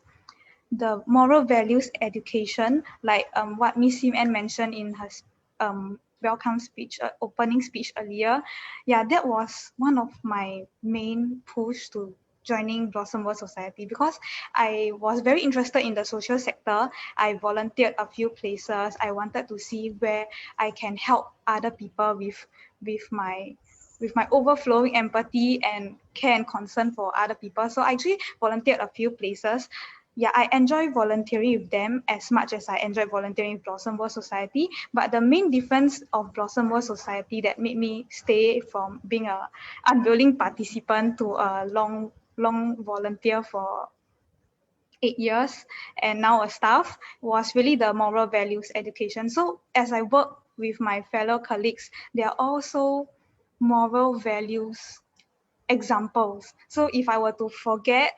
the moral values education, like what Miss Lim Yan mentioned in her welcome speech, opening speech earlier. Yeah, that was one of my main push to joining Blossom World Society, because I was very interested in the social sector. I volunteered a few places. I wanted to see where I can help other people with my overflowing empathy and care and concern for other people. So I actually volunteered a few places. Yeah, I enjoy volunteering with them as much as I enjoy volunteering with Blossom World Society. But the main difference of Blossom World Society that made me stay from being an unwilling participant to a long volunteer for 8 years and now a staff was really the moral values education. So as I work with my fellow colleagues, they are also moral values examples. So if I were to forget,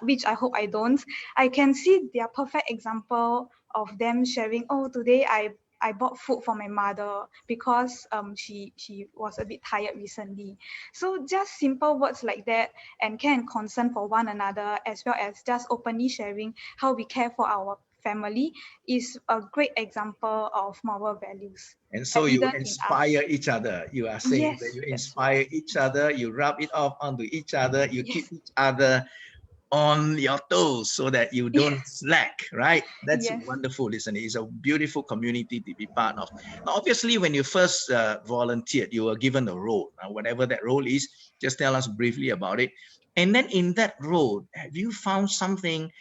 which I hope I don't, I can see their perfect example of them sharing, oh, today I bought food for my mother because she was a bit tired recently. So just simple words like that and care and concern for one another, as well as just openly sharing how we care for our family, is a great example of moral values. And so you inspire each other. You are saying that you inspire each other, you rub it off onto each other, you keep each other on your toes so that you don't slack, right? That's wonderful, isn't it? It's a beautiful community to be part of. Now, obviously, when you first volunteered, you were given a role. Now, whatever that role is, just tell us briefly about it. And then in that role, have you found something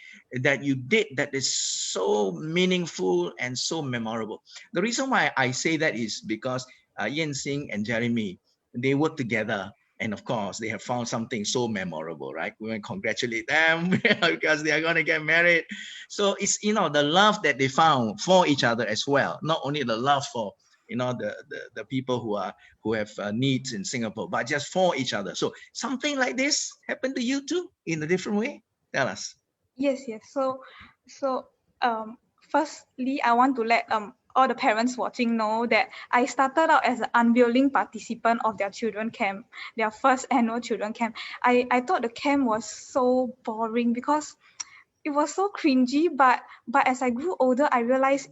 that you did that is so meaningful and so memorable? The reason why I say that is because Yen Sing and Jeremy, they work together. And of course, they have found something so memorable, right? We want to congratulate them because they are going to get married. So it's, the love that they found for each other as well. Not only the love for you know, the people who have needs in Singapore, but just for each other. So something like this happened to you too in a different way? Tell us. Yes. So firstly, I want to let all the parents watching know that I started out as an unwilling participant of their children camp, their first annual children camp. I thought the camp was so boring because it was so cringy, but as I grew older, I realized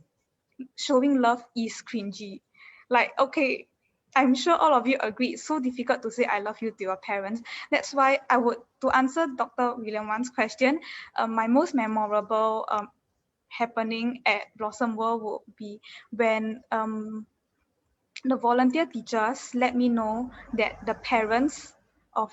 showing love is cringy. Like, okay, I'm sure all of you agree, it's so difficult to say I love you to your parents. That's why to answer Dr. William Wan's question, my most memorable happening at Blossom World would be when the volunteer teachers let me know that the parents of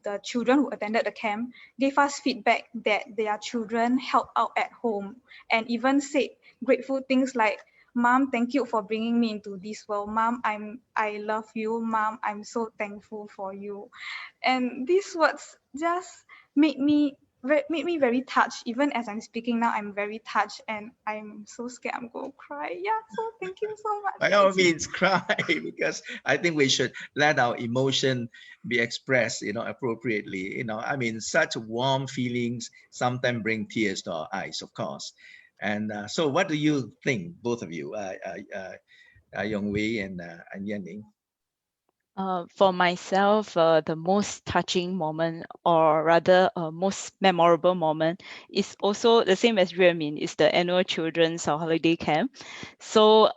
the children who attended the camp gave us feedback that their children helped out at home and even said grateful things like, "Mom, thank you for bringing me into this world. Mom, I love you. Mom, I'm so thankful for you." And these words just made me very touched. Even as I'm speaking now, I'm very touched and I'm so scared I'm going to cry. Yeah, so thank you so much. By all means, cry, because I think we should let our emotion be expressed, you know, appropriately. You know, I mean, such warm feelings sometimes bring tears to our eyes, of course. And so what do you think, both of you, Yong Wei and Yan Ning? For myself, the most touching moment, or rather most memorable moment, is also the same as Lua Yue Min, is the annual children's holiday camp. So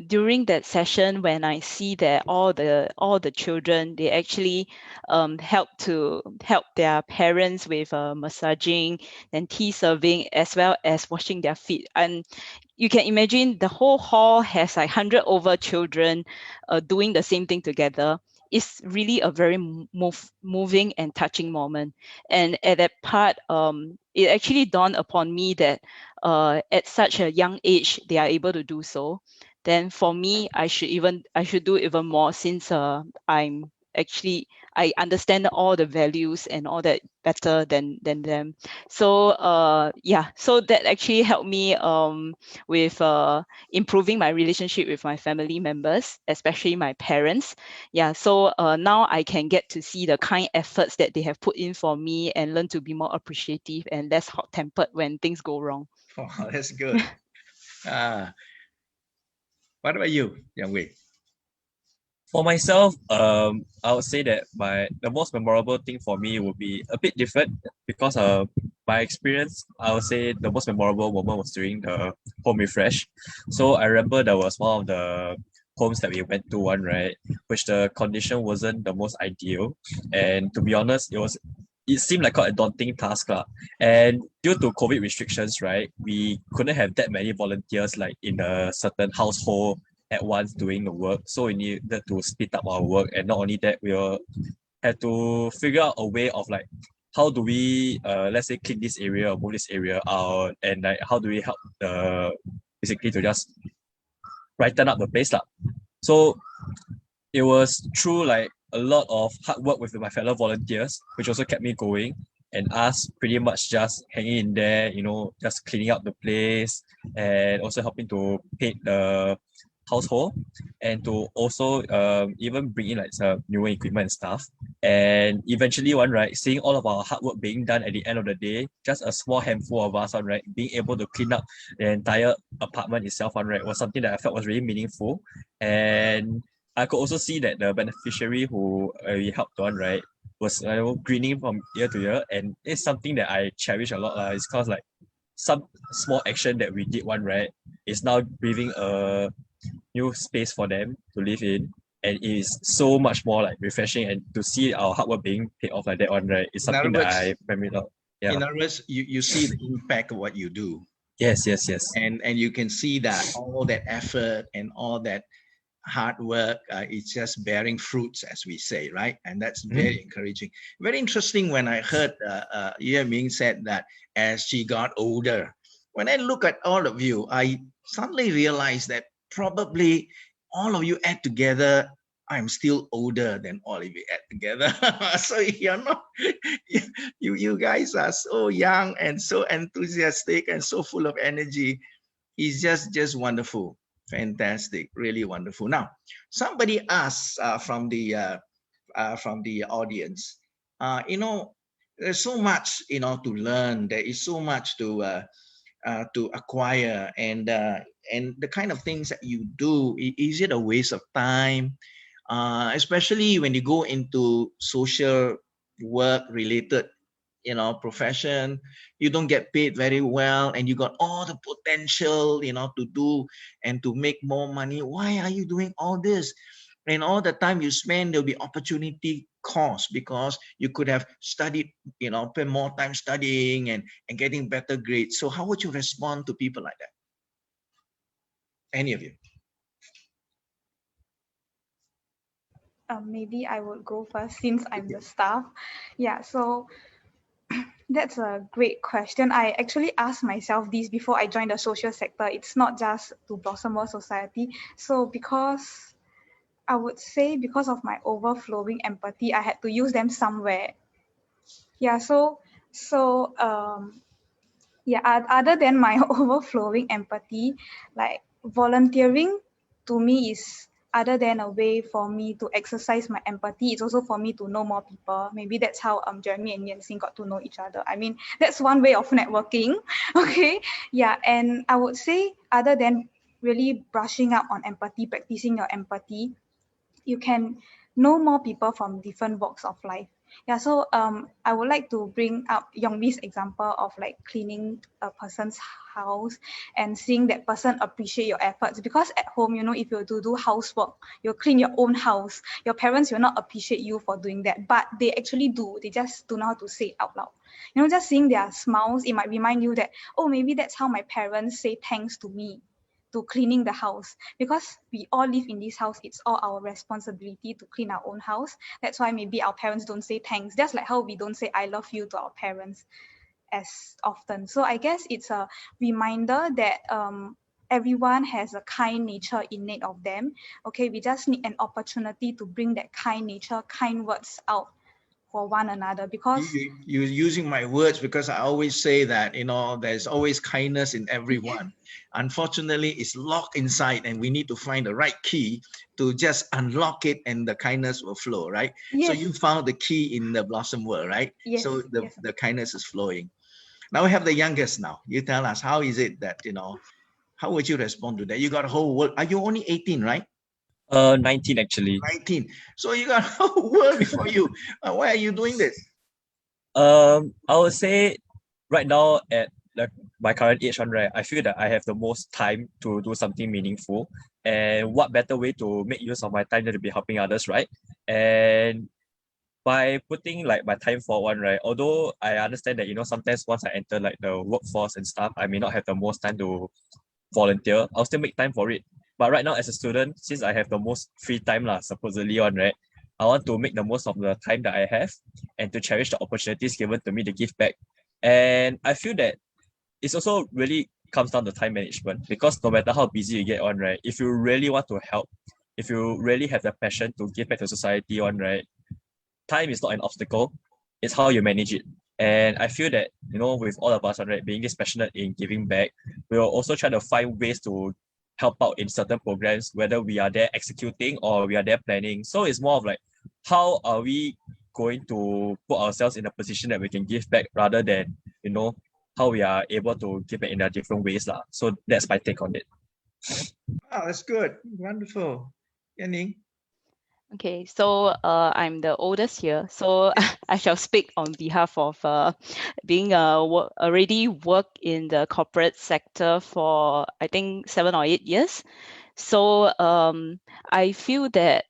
during that session, when I see that all the children, they actually help their parents with massaging and tea serving, as well as washing their feet. And you can imagine the whole hall has like 100 over children doing the same thing together. It's really a very moving and touching moment. And at that part, it actually dawned upon me that at such a young age, they are able to do so. Then for me, I should do even more, since I understand all the values and all that better than them. So so that actually helped me with improving my relationship with my family members, especially my parents. So now I can get to see the kind efforts that they have put in for me and learn to be more appreciative and less hot-tempered when things go wrong. Oh, that's good. What about you, Yang Wei? For myself, I would say that the most memorable thing for me would be a bit different, because my experience, I would say the most memorable moment was during the home refresh. So I remember there was one of the homes that we went to, right, which the condition wasn't the most ideal, and to be honest, it seemed like quite a daunting task. And due to COVID restrictions, right, we couldn't have that many volunteers like in a certain household at once doing the work. So we needed to split up our work. And not only that, we had to figure out a way of like, how do we, let's say, clean this area or move this area out, and like, how do we help basically to just brighten up the place. So it was through like a lot of hard work with my fellow volunteers, which also kept me going, and us pretty much just hanging in there, you know, just cleaning up the place, and also helping to paint the household, and to also even bring in like some newer equipment and stuff. And eventually seeing all of our hard work being done at the end of the day, just a small handful of us being able to clean up the entire apartment itself was something that I felt was really meaningful. And I could also see that the beneficiary who we helped was grinning from year to year, and it's something that I cherish a lot. It's because like some small action that we did is now breathing a new space for them to live in, and it is so much more like refreshing, and to see our hard work being paid off like that is something that I remember a lot. In other words, you see the impact of what you do. Yes. And you can see that all that effort and all that hard work is just bearing fruits, as we say, right? And that's very encouraging. Very interesting when I heard Yue Min said that as she got older. When I look at all of you, I suddenly realized that probably all of you add together, I'm still older than all of you add together. So you're not, you guys are so young and so enthusiastic and so full of energy. It's just wonderful. Fantastic, really wonderful. Now, somebody asked from the audience, there's so much to learn. There is so much to acquire, and the kind of things that you do, is it a waste of time? Especially when you go into social work related profession, you don't get paid very well, and you got all the potential to do and to make more money. Why are you doing all this? And all the time you spend, there'll be opportunity cost, because you could have studied, spend more time studying and getting better grades. So how would you respond to people like that? Any of you? Maybe I would go first since I'm the staff. Yeah, so that's a great question. I actually asked myself this before I joined the social sector. It's not just to Blossom World Society. So I would say because of my overflowing empathy, I had to use them somewhere. Yeah, other than my overflowing empathy, like volunteering to me is other than a way for me to exercise my empathy, it's also for me to know more people. Maybe that's how Jeremy and Yan Xing got to know each other. I mean, that's one way of networking. Okay, yeah, and I would say other than really brushing up on empathy, practicing your empathy, you can know more people from different walks of life. Yeah, so I would like to bring up Yongmi's example of like cleaning a person's house and seeing that person appreciate your efforts. Because at home, if you do housework, you clean your own house, your parents will not appreciate you for doing that, but they actually do. They just don't know how to say it out loud. Just seeing their smiles, it might remind you that, oh, maybe that's how my parents say thanks to me, to cleaning the house. Because we all live in this house, it's all our responsibility to clean our own house. That's why maybe our parents don't say thanks, just like how we don't say I love you to our parents as often. So I guess it's a reminder that everyone has a kind nature innate of them. Okay, we just need an opportunity to bring that kind nature, kind words out for one another. Because you're using my words, because I always say that there's always kindness in everyone. Unfortunately, it's locked inside, and we need to find the right key to just unlock it, and the kindness will flow, right? Yes. So you found the key in the Blossom World, right? Yes. So the kindness is flowing. Now we have the youngest. Now you tell us, how is it that how would you respond to that? You got a whole world. Are you only 18, right? 19 actually. 19. So you got a whole world before you. Why are you doing this? I would say right now at my current age, right, I feel that I have the most time to do something meaningful. And what better way to make use of my time than to be helping others, right? And by putting like my time forward, right, although I understand that, sometimes once I enter like the workforce and stuff, I may not have the most time to volunteer. I'll still make time for it. But right now as a student, since I have the most free time supposedly right, I want to make the most of the time that I have and to cherish the opportunities given to me to give back. And I feel that it's also really comes down to time management, because no matter how busy you get on, right, if you really want to help, if you really have the passion to give back to society on, right, time is not an obstacle, it's how you manage it. And I feel that, with all of us, right, being this passionate in giving back, we'll also try to find ways to help out in certain programs, whether we are there executing or we are there planning. So it's more of like, how are we going to put ourselves in a position that we can give back, rather than, how we are able to give back in a different ways. So that's my take on it. Wow, that's good. Wonderful. Yan Ning? Okay, so I'm the oldest here, so I shall speak on behalf of being already worked in the corporate sector for I think 7 or 8 years. So I feel that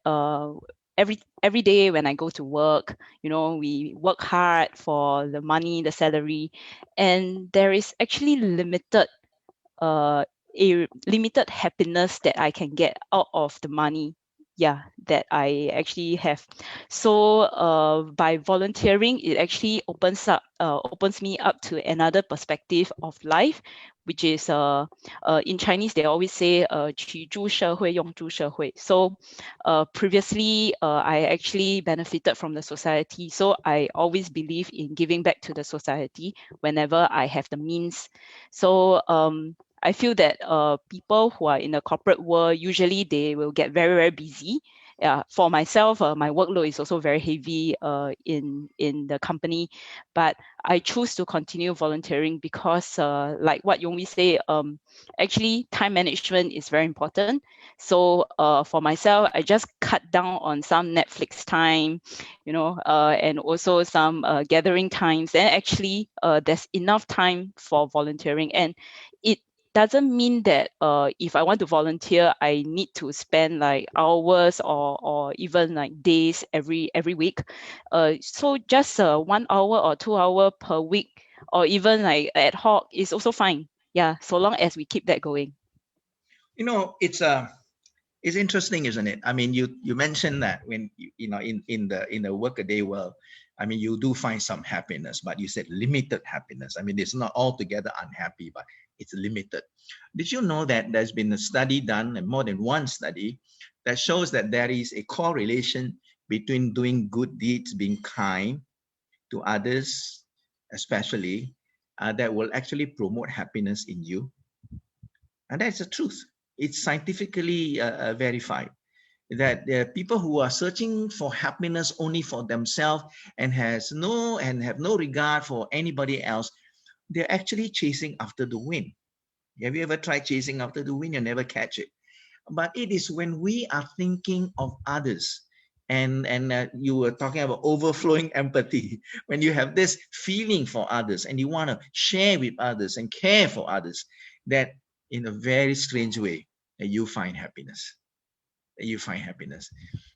every day when I go to work, we work hard for the money, the salary, and there is actually a limited happiness that I can get out of the money that I actually have. So by volunteering, it actually opens me up to another perspective of life, which is in Chinese they always say 取诸社会用诸社会. So previously I actually benefited from the society, so I always believe in giving back to the society whenever I have the means. So I feel that people who are in the corporate world, usually they will get very, very busy. For myself, my workload is also very heavy in the company, but I choose to continue volunteering because, like what Yongwi say, actually time management is very important. So for myself, I just cut down on some Netflix time, and also some gathering times. And actually, there's enough time for volunteering, and it doesn't mean that if I want to volunteer, I need to spend like hours or even like days every week. So just 1 hour or 2 hour per week, or even like ad hoc is also fine. Yeah, so long as we keep that going. It's interesting, isn't it? I mean, you mentioned that when in the workaday world, I mean, you do find some happiness, but you said limited happiness. I mean, it's not altogether unhappy, but it's limited. Did you know that there's been a study done, and more than one study, that shows that there is a correlation between doing good deeds, being kind to others, especially, that will actually promote happiness in you? And that's the truth. It's scientifically verified that there are people who are searching for happiness only for themselves and have no regard for anybody else. They're actually chasing after the wind. Have you ever tried chasing after the wind? You never catch it. But it is when we are thinking of others, and you were talking about overflowing empathy, when you have this feeling for others and you want to share with others and care for others, that in a very strange way, you find happiness. You find happiness.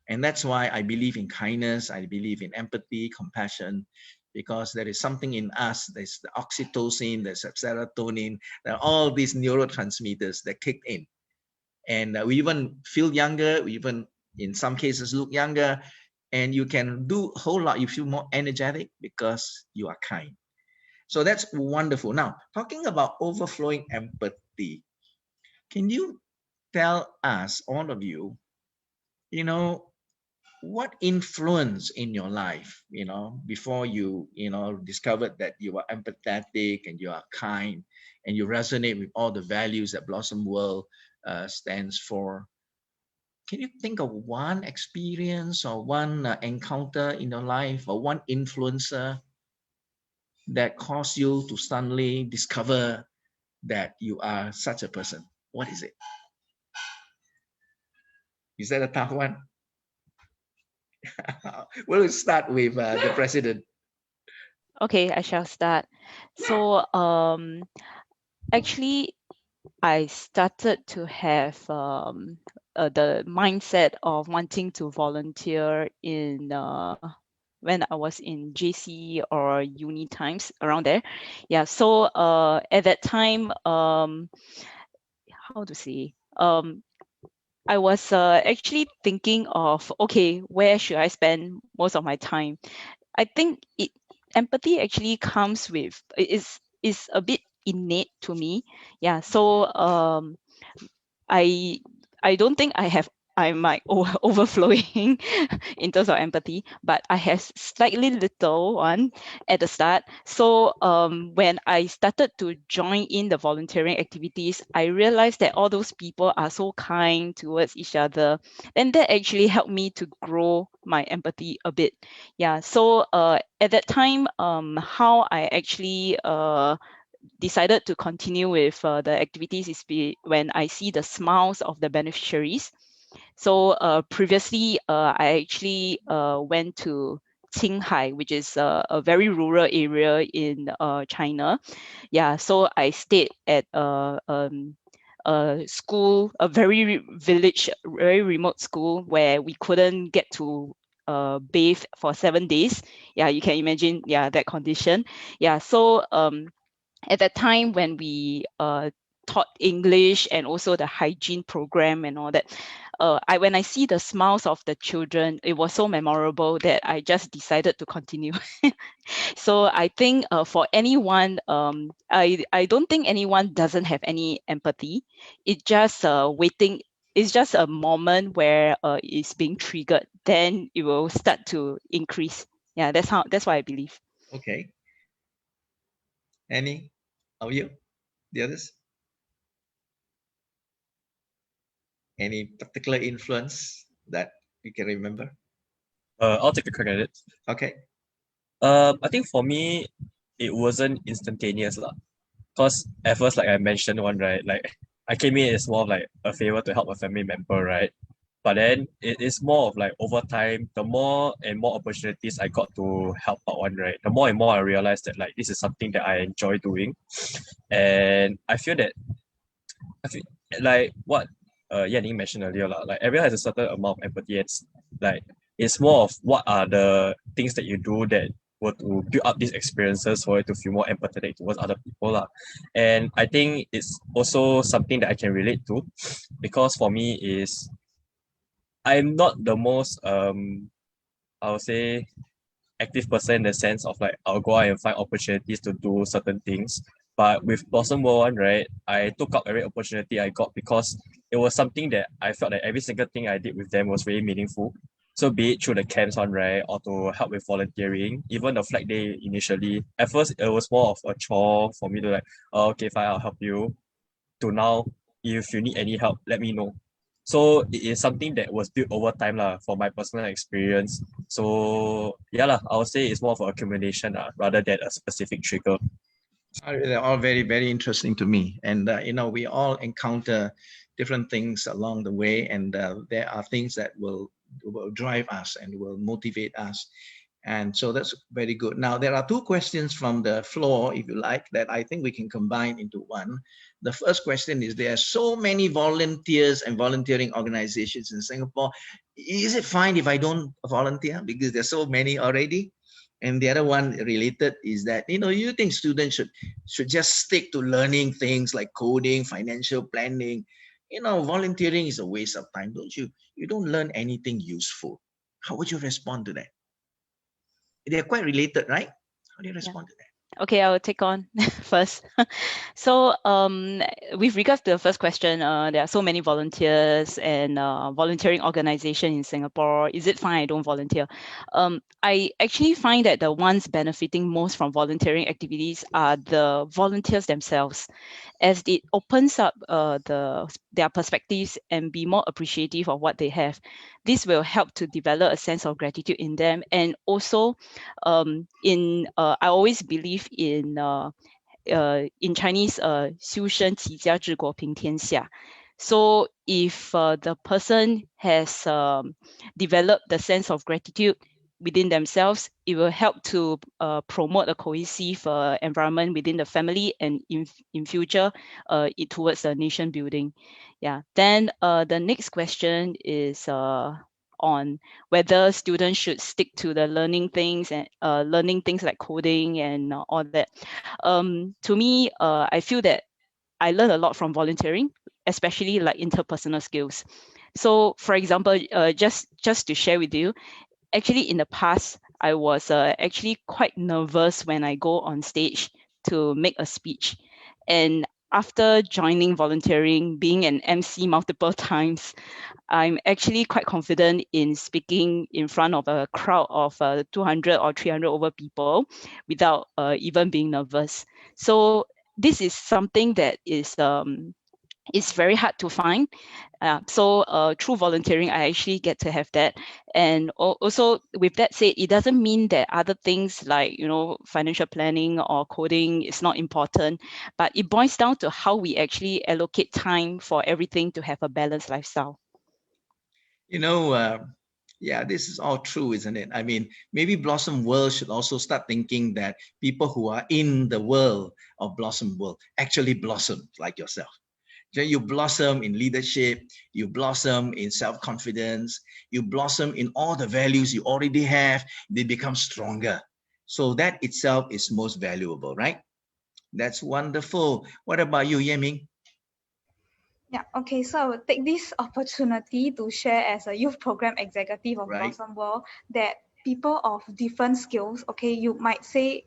And that's why I believe in kindness. I believe in empathy, compassion, because there is something in us. There's the oxytocin, there's serotonin, there are all these neurotransmitters that kick in. And we even feel younger, we even in some cases look younger, and you can do a whole lot. You feel more energetic because you are kind. So that's wonderful. Now, talking about overflowing empathy, can you tell us, all of you, what influence in your life, before you, discovered that you are empathetic and you are kind and you resonate with all the values that Blossom World stands for? Can you think of one experience or one encounter in your life or one influencer that caused you to suddenly discover that you are such a person? What is it? Is that a tough one? We'll start with the president. Okay, I shall start. So actually, I started to have the mindset of wanting to volunteer in when I was in JC or uni times, around there. Yeah, so at that time, how to say, I was actually thinking of, okay, where should I spend most of my time? I think empathy actually comes with, is a bit innate to me. Yeah, so I don't think I'm like overflowing in terms of empathy, but I have slightly little one at the start. So when I started to join in the volunteering activities, I realized that all those people are so kind towards each other, and that actually helped me to grow my empathy a bit. Yeah, so at that time, how I actually decided to continue with the activities is when I see the smiles of the beneficiaries. So previously, I actually went to Qinghai, which is a very rural area in China. Yeah, so I stayed at a school, a very village, very remote school where we couldn't get to bathe for 7 days. Yeah, you can imagine, yeah, that condition. Yeah, so at that time when we taught English and also the hygiene program and all that, when I see the smiles of the children, it was so memorable that I just decided to continue. So I think for anyone, I don't think anyone doesn't have any empathy. It's just waiting. It's just a moment where it's being triggered. Then it will start to increase. Yeah, that's what I believe. Okay. Any of you? The others? Any particular influence that you can remember? I'll take a crack at it. Okay. I think for me, it wasn't instantaneous lah. Cause at first, like I mentioned one, right, like I came in as more of like a favor to help a family member, right? But then it is more of like over time, the more and more opportunities I got to help out one, right? The more and more I realized that like this is something that I enjoy doing. And I feel like what Yan Ning mentioned earlier, like everyone has a certain amount of empathy. It's more of what are the things that you do that were to build up these experiences for you to feel more empathetic towards other people. And I think it's also something that I can relate to, because for me is I'm not the most I would say active person in the sense of like I'll go out and find opportunities to do certain things. But with Blossom World, right, I took up every opportunity I got because it was something that I felt that every single thing I did with them was really meaningful. So be it through the camps one, right, or to help with volunteering, even the flag day initially. At first, it was more of a chore for me to like, oh, okay, fine, I'll help you. To now, if you need any help, let me know. So it is something that was built over time for my personal experience. So yeah, I would say it's more of an accumulation rather than a specific trigger. They're all very, very interesting to me. And, we all encounter different things along the way. And there are things that will drive us and will motivate us. And so that's very good. Now, there are two questions from the floor, if you like, that I think we can combine into one. The first question is, there are so many volunteers and volunteering organizations in Singapore. Is it fine if I don't volunteer because there's so many already? And the other one related is that, you think students should just stick to learning things like coding, financial planning. Volunteering is a waste of time, don't you? You don't learn anything useful. How would you respond to that? They're quite related, right? How do you respond to that? Okay, I will take on first. So with regards to the first question, there are so many volunteers and volunteering organizations in Singapore. Is it fine I don't volunteer? I actually find that the ones benefiting most from volunteering activities are the volunteers themselves, as it opens up their perspectives and be more appreciative of what they have. This will help to develop a sense of gratitude in them. And also, I always believe in Chinese, 修身齐家治国平天下. So if the person has developed the sense of gratitude within themselves, it will help to promote a cohesive environment within the family and in future towards the nation building. Yeah. Then the next question is on whether students should stick to the learning things and learning things like coding and all that. To me, I feel that I learned a lot from volunteering, especially like interpersonal skills. So, for example, just to share with you, actually in the past, I was actually quite nervous when I go on stage to make a speech. And after joining volunteering, being an MC multiple times, I'm actually quite confident in speaking in front of a crowd of 200 or 300 over people without even being nervous. So this is something that is very hard to find. So through volunteering, I actually get to have that. And also with that said, it doesn't mean that other things like, financial planning or coding is not important, but it boils down to how we actually allocate time for everything to have a balanced lifestyle. Yeah, this is all true, isn't it? I mean, maybe Blossom World should also start thinking that people who are in the world of Blossom World actually blossom like yourself. You blossom in leadership, you blossom in self-confidence, you blossom in all the values you already have, they become stronger. So that itself is most valuable, right? That's wonderful. What about you, Yue Min? Yeah, okay, so I will take this opportunity to share as a youth program executive of Blossom World that people of different skills, okay, you might say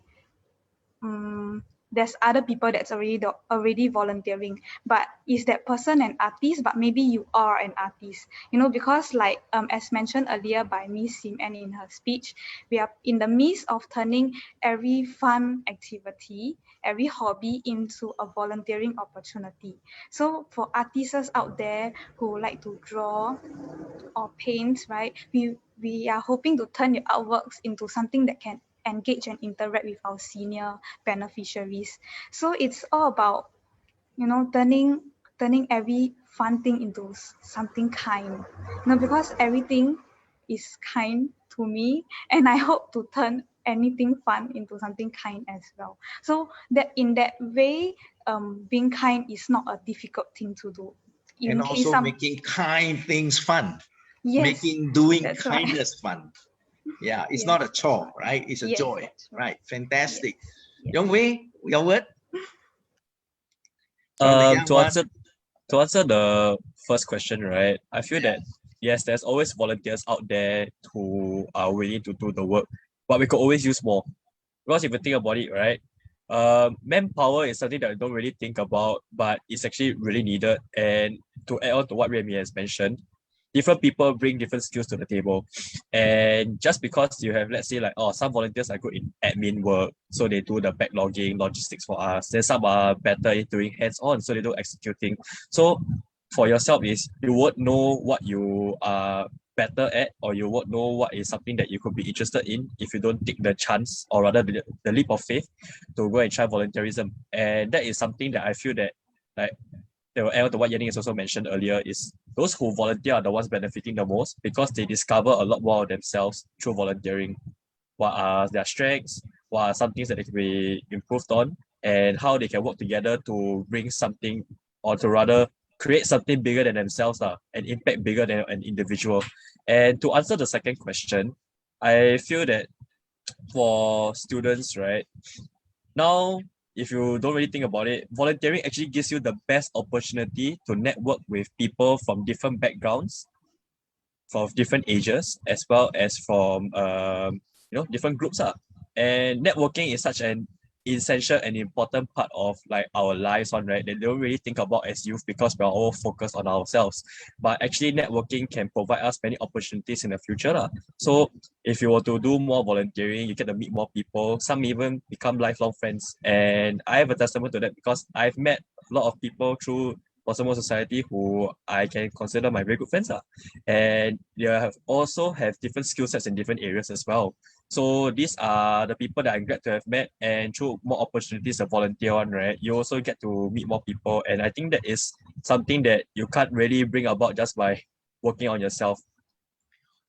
there's other people that's already volunteering, but is that person an artist? But maybe you are an artist, because like as mentioned earlier by Miss Lim in her speech, we are in the midst of turning every fun activity every hobby into a volunteering opportunity. So for artists out there who like to draw or paint, right, we are hoping to turn your artworks into something that can engage and interact with our senior beneficiaries. So it's all about, turning every fun thing into something kind. Because everything is kind to me, and I hope to turn anything fun into something kind as well. So that in that way, being kind is not a difficult thing to do. And also making kind things fun. Yes, making doing that's right. kindness fun. Yeah, it's Yes. not a chore, right? It's a Yes, joy, that's right? Fantastic. Yes. Young Wei, your word? From the young To one. answer the first question, right? I feel that yes, there's always volunteers out there who are willing to do the work, but we could always use more. Because if you think about it, right, manpower is something that we don't really think about, but it's actually really needed. And to add on to what Remy has mentioned, different people bring different skills to the table. And just because you have, let's say, like, some volunteers are good in admin work, so they do the backlogging, logistics for us. Then some are better in doing hands-on, so they do executing. So for yourself is you won't know what you are better at, or you won't know what is something that you could be interested in if you don't take the chance, or rather the leap of faith to go and try volunteerism. And that is something that I feel that, like, to what Yan Ning has also mentioned earlier, is those who volunteer are the ones benefiting the most, because they discover a lot more of themselves through volunteering. What are their strengths? What are some things that they can be improved on? And how they can work together to bring something, or to rather create something bigger than themselves, an impact bigger than an individual. And to answer the second question, I feel that for students, right, now, if you don't really think about it, volunteering actually gives you the best opportunity to network with people from different backgrounds, from different ages, as well as from different groups. And networking is such an essential and important part of like our lives right? They don't really think about as youth, because we're all focused on ourselves. But actually networking can provide us many opportunities in the future. So if you were to do more volunteering, you get to meet more people. Some even become lifelong friends. And I have a testament to that, because I've met a lot of people through Blossom World Society who I can consider my very good friends. And they also have different skill sets in different areas as well. So these are the people that I'm glad to have met, and through more opportunities to volunteer on, right, you also get to meet more people. And I think that is something that you can't really bring about just by working on yourself.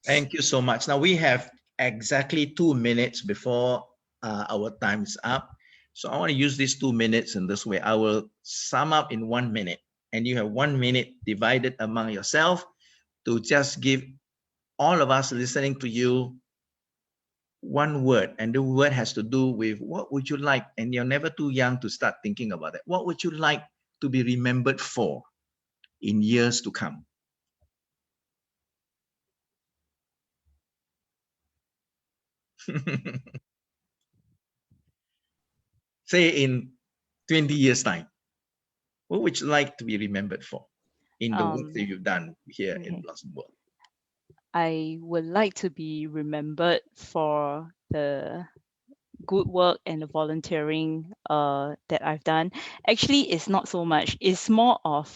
Thank you so much. Now we have exactly 2 minutes before our time's up. So I want to use these 2 minutes in this way. I will sum up in 1 minute, and you have 1 minute divided among yourself to just give all of us listening to you one word, and the word has to do with what would you like, and you're never too young to start thinking about that. What would you like to be remembered for in years to come? Say in 20 years time, what would you like to be remembered for in the work that you've done here in Blossom World? I would like to be remembered for the good work and the volunteering that I've done. Actually, it's not so much. It's more of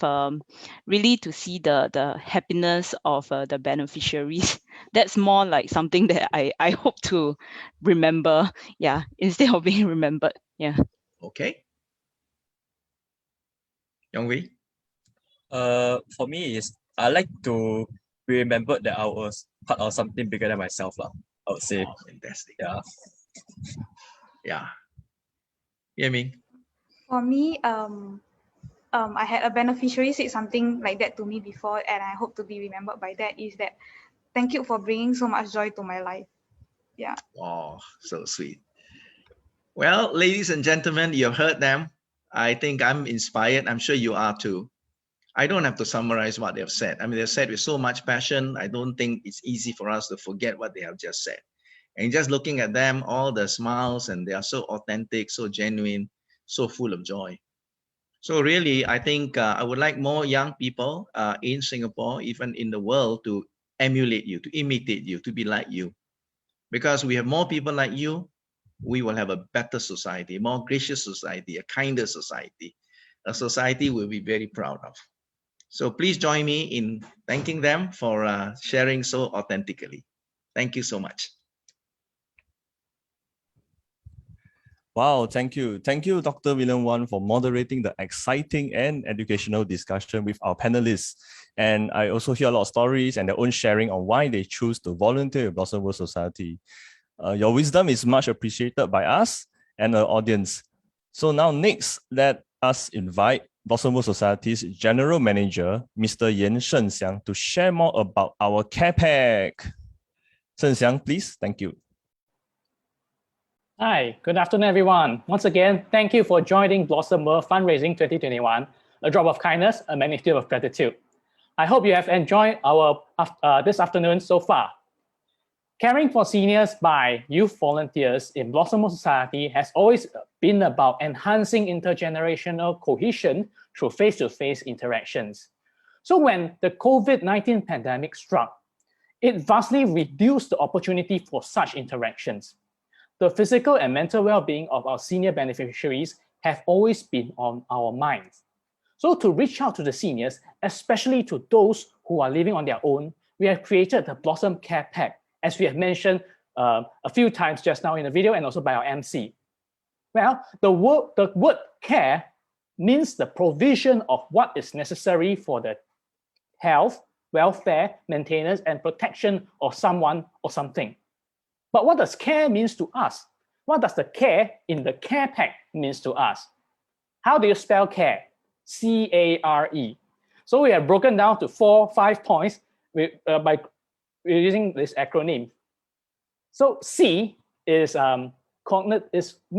really to see the happiness of the beneficiaries. That's more like something that I hope to remember. Yeah, instead of being remembered. Yeah. Okay. Young Wei? For me, is I like to be remembered that I was part of something bigger than myself, I would say. Oh, fantastic. Yeah. Yeah. Yeah, Ming? For me, I had a beneficiary say something like that to me before, and I hope to be remembered by that, is that thank you for bringing so much joy to my life. Yeah. Oh, so sweet. Well, ladies and gentlemen, you have heard them. I think I'm inspired. I'm sure you are too. I don't have to summarize what they have said. I mean, they've said with so much passion. I don't think it's easy for us to forget what they have just said. And just looking at them, all the smiles, and they are so authentic, so genuine, so full of joy. So really, I think I would like more young people in Singapore, even in the world, to emulate you, to imitate you, to be like you. Because we have more people like you, we will have a better society, more gracious society, a kinder society, a society we'll be very proud of. So please join me in thanking them for sharing so authentically. Thank you so much. Wow, thank you. Thank you, Dr. William Wan, for moderating the exciting and educational discussion with our panelists. And I also hear a lot of stories and their own sharing on why they choose to volunteer with Blossom World Society. Your wisdom is much appreciated by us and our audience. So now next, let us invite Blossom World Society's General Manager, Mr. Yan Shengxiang, to share more about our care pack. Shengxiang, please. Thank you. Hi, good afternoon, everyone. Once again, thank you for joining Blossom World Fundraising 2021, a drop of kindness, a magnitude of gratitude. I hope you have enjoyed our this afternoon so far. Caring for seniors by youth volunteers in Blossom World Society has always been about enhancing intergenerational cohesion through face-to-face interactions. So when the COVID-19 pandemic struck, it vastly reduced the opportunity for such interactions. The physical and mental well-being of our senior beneficiaries have always been on our minds. So to reach out to the seniors, especially to those who are living on their own, we have created the Blossom Care Pack, as we have mentioned a few times just now in the video and also by our MC. Well, the word care means the provision of what is necessary for the health, welfare, maintenance, and protection of someone or something. But what does care means to us? What does the care in the care pack means to us? How do you spell care? C-A-R-E. So we have broken down to 5 points by using this acronym. So C is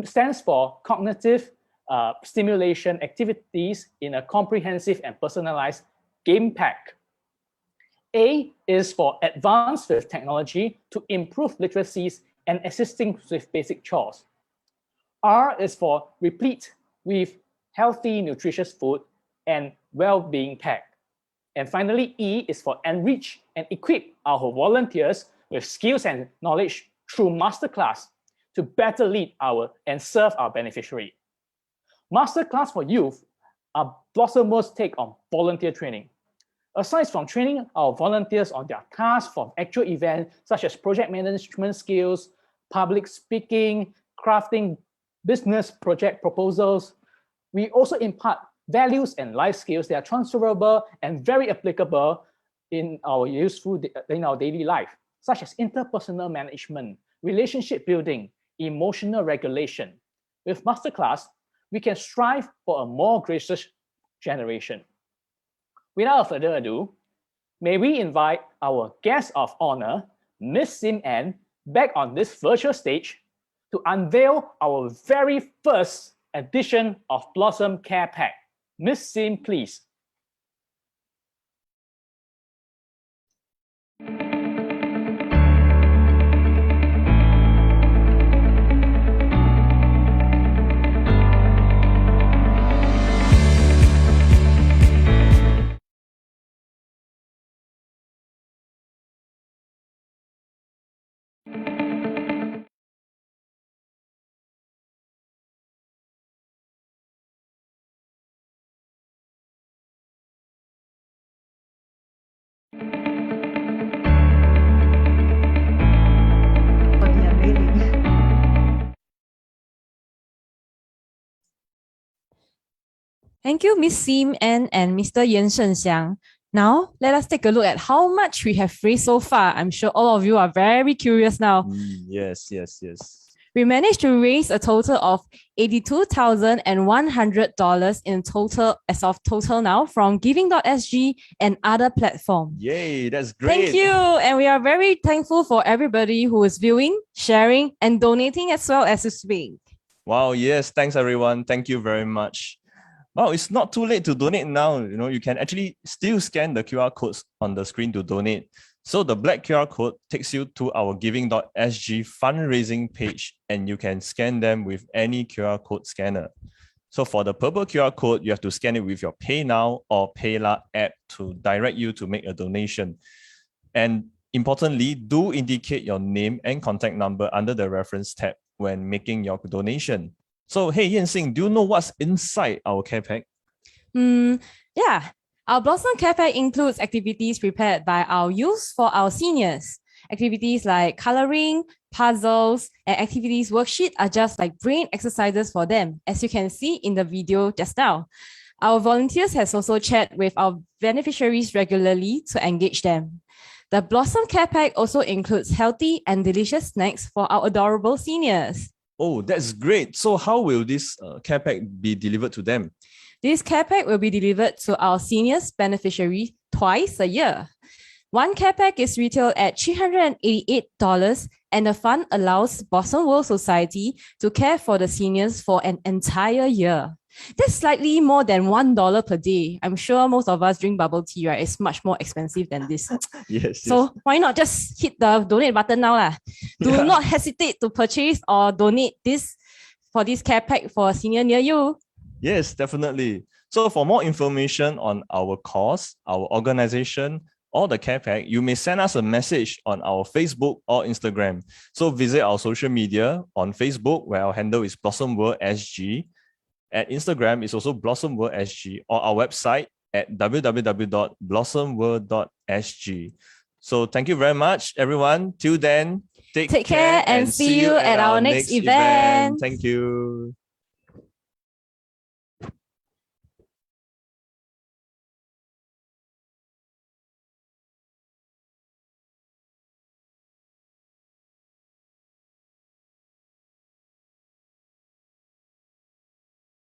stands for cognitive stimulation activities in a comprehensive and personalized game pack. A is for advanced with technology to improve literacies and assisting with basic chores. R is for replete with healthy, nutritious food and well-being pack. And finally, E is for enrich and equip our volunteers with skills and knowledge through masterclass to better lead and serve our beneficiary. Masterclass for youth are Blossom World's take on volunteer training. Aside from training our volunteers on their tasks from actual events such as project management skills, public speaking, crafting business project proposals, we also impart values and life skills that are transferable and very applicable in our daily life, such as interpersonal management, relationship building, emotional regulation. With Masterclass, we can strive for a more gracious generation. Without further ado, may we invite our guest of honor, Ms. Sim Ann, back on this virtual stage to unveil our very first edition of Blossom Care Pack. Ms. Sim, please. Thank you, Ms. Sim Ann and Mr. Yan Shengxiang. Now, let us take a look at how much we have raised so far. I'm sure all of you are very curious now. Yes. We managed to raise a total of $82,100 in total as of total now from giving.sg and other platforms. Yay, that's great. Thank you. And we are very thankful for everybody who is viewing, sharing, and donating as well as speaking. Wow, yes, thanks everyone. Thank you very much. Wow, it's not too late to donate now. You can actually still scan the QR codes on the screen to donate. So the black QR code takes you to our giving.sg fundraising page and you can scan them with any QR code scanner. So for the purple QR code, you have to scan it with your PayNow or PayLah app to direct you to make a donation. And importantly, do indicate your name and contact number under the reference tab when making your donation. So, hey, Yan-Sing, do you know what's inside our care pack? Yeah. Our Blossom Care Pack includes activities prepared by our youth for our seniors. Activities like coloring, puzzles, and activities worksheet are just like brain exercises for them, as you can see in the video just now. Our volunteers has also chat with our beneficiaries regularly to engage them. The Blossom Care Pack also includes healthy and delicious snacks for our adorable seniors. Oh, that's great. So how will this care pack be delivered to them? This care pack will be delivered to our seniors beneficiary twice a year. One care pack is retailed at $388, and the fund allows Blossom World Society to care for the seniors for an entire year. That's slightly more than $1 per day. I'm sure most of us drink bubble tea, right? It's much more expensive than this. Yes. So why not just hit the donate button now lah? Do not hesitate to purchase or donate this for this care pack for a senior near you. Yes, definitely. So for more information on our cause, our organization, or the care pack, you may send us a message on our Facebook or Instagram. So visit our social media on Facebook, where our handle is Blossom World SG. At Instagram, it's also Blossom World SG, or our website at www.blossomworld.sg. So thank you very much, everyone. Till then, take care and see you at our next event. Thank you.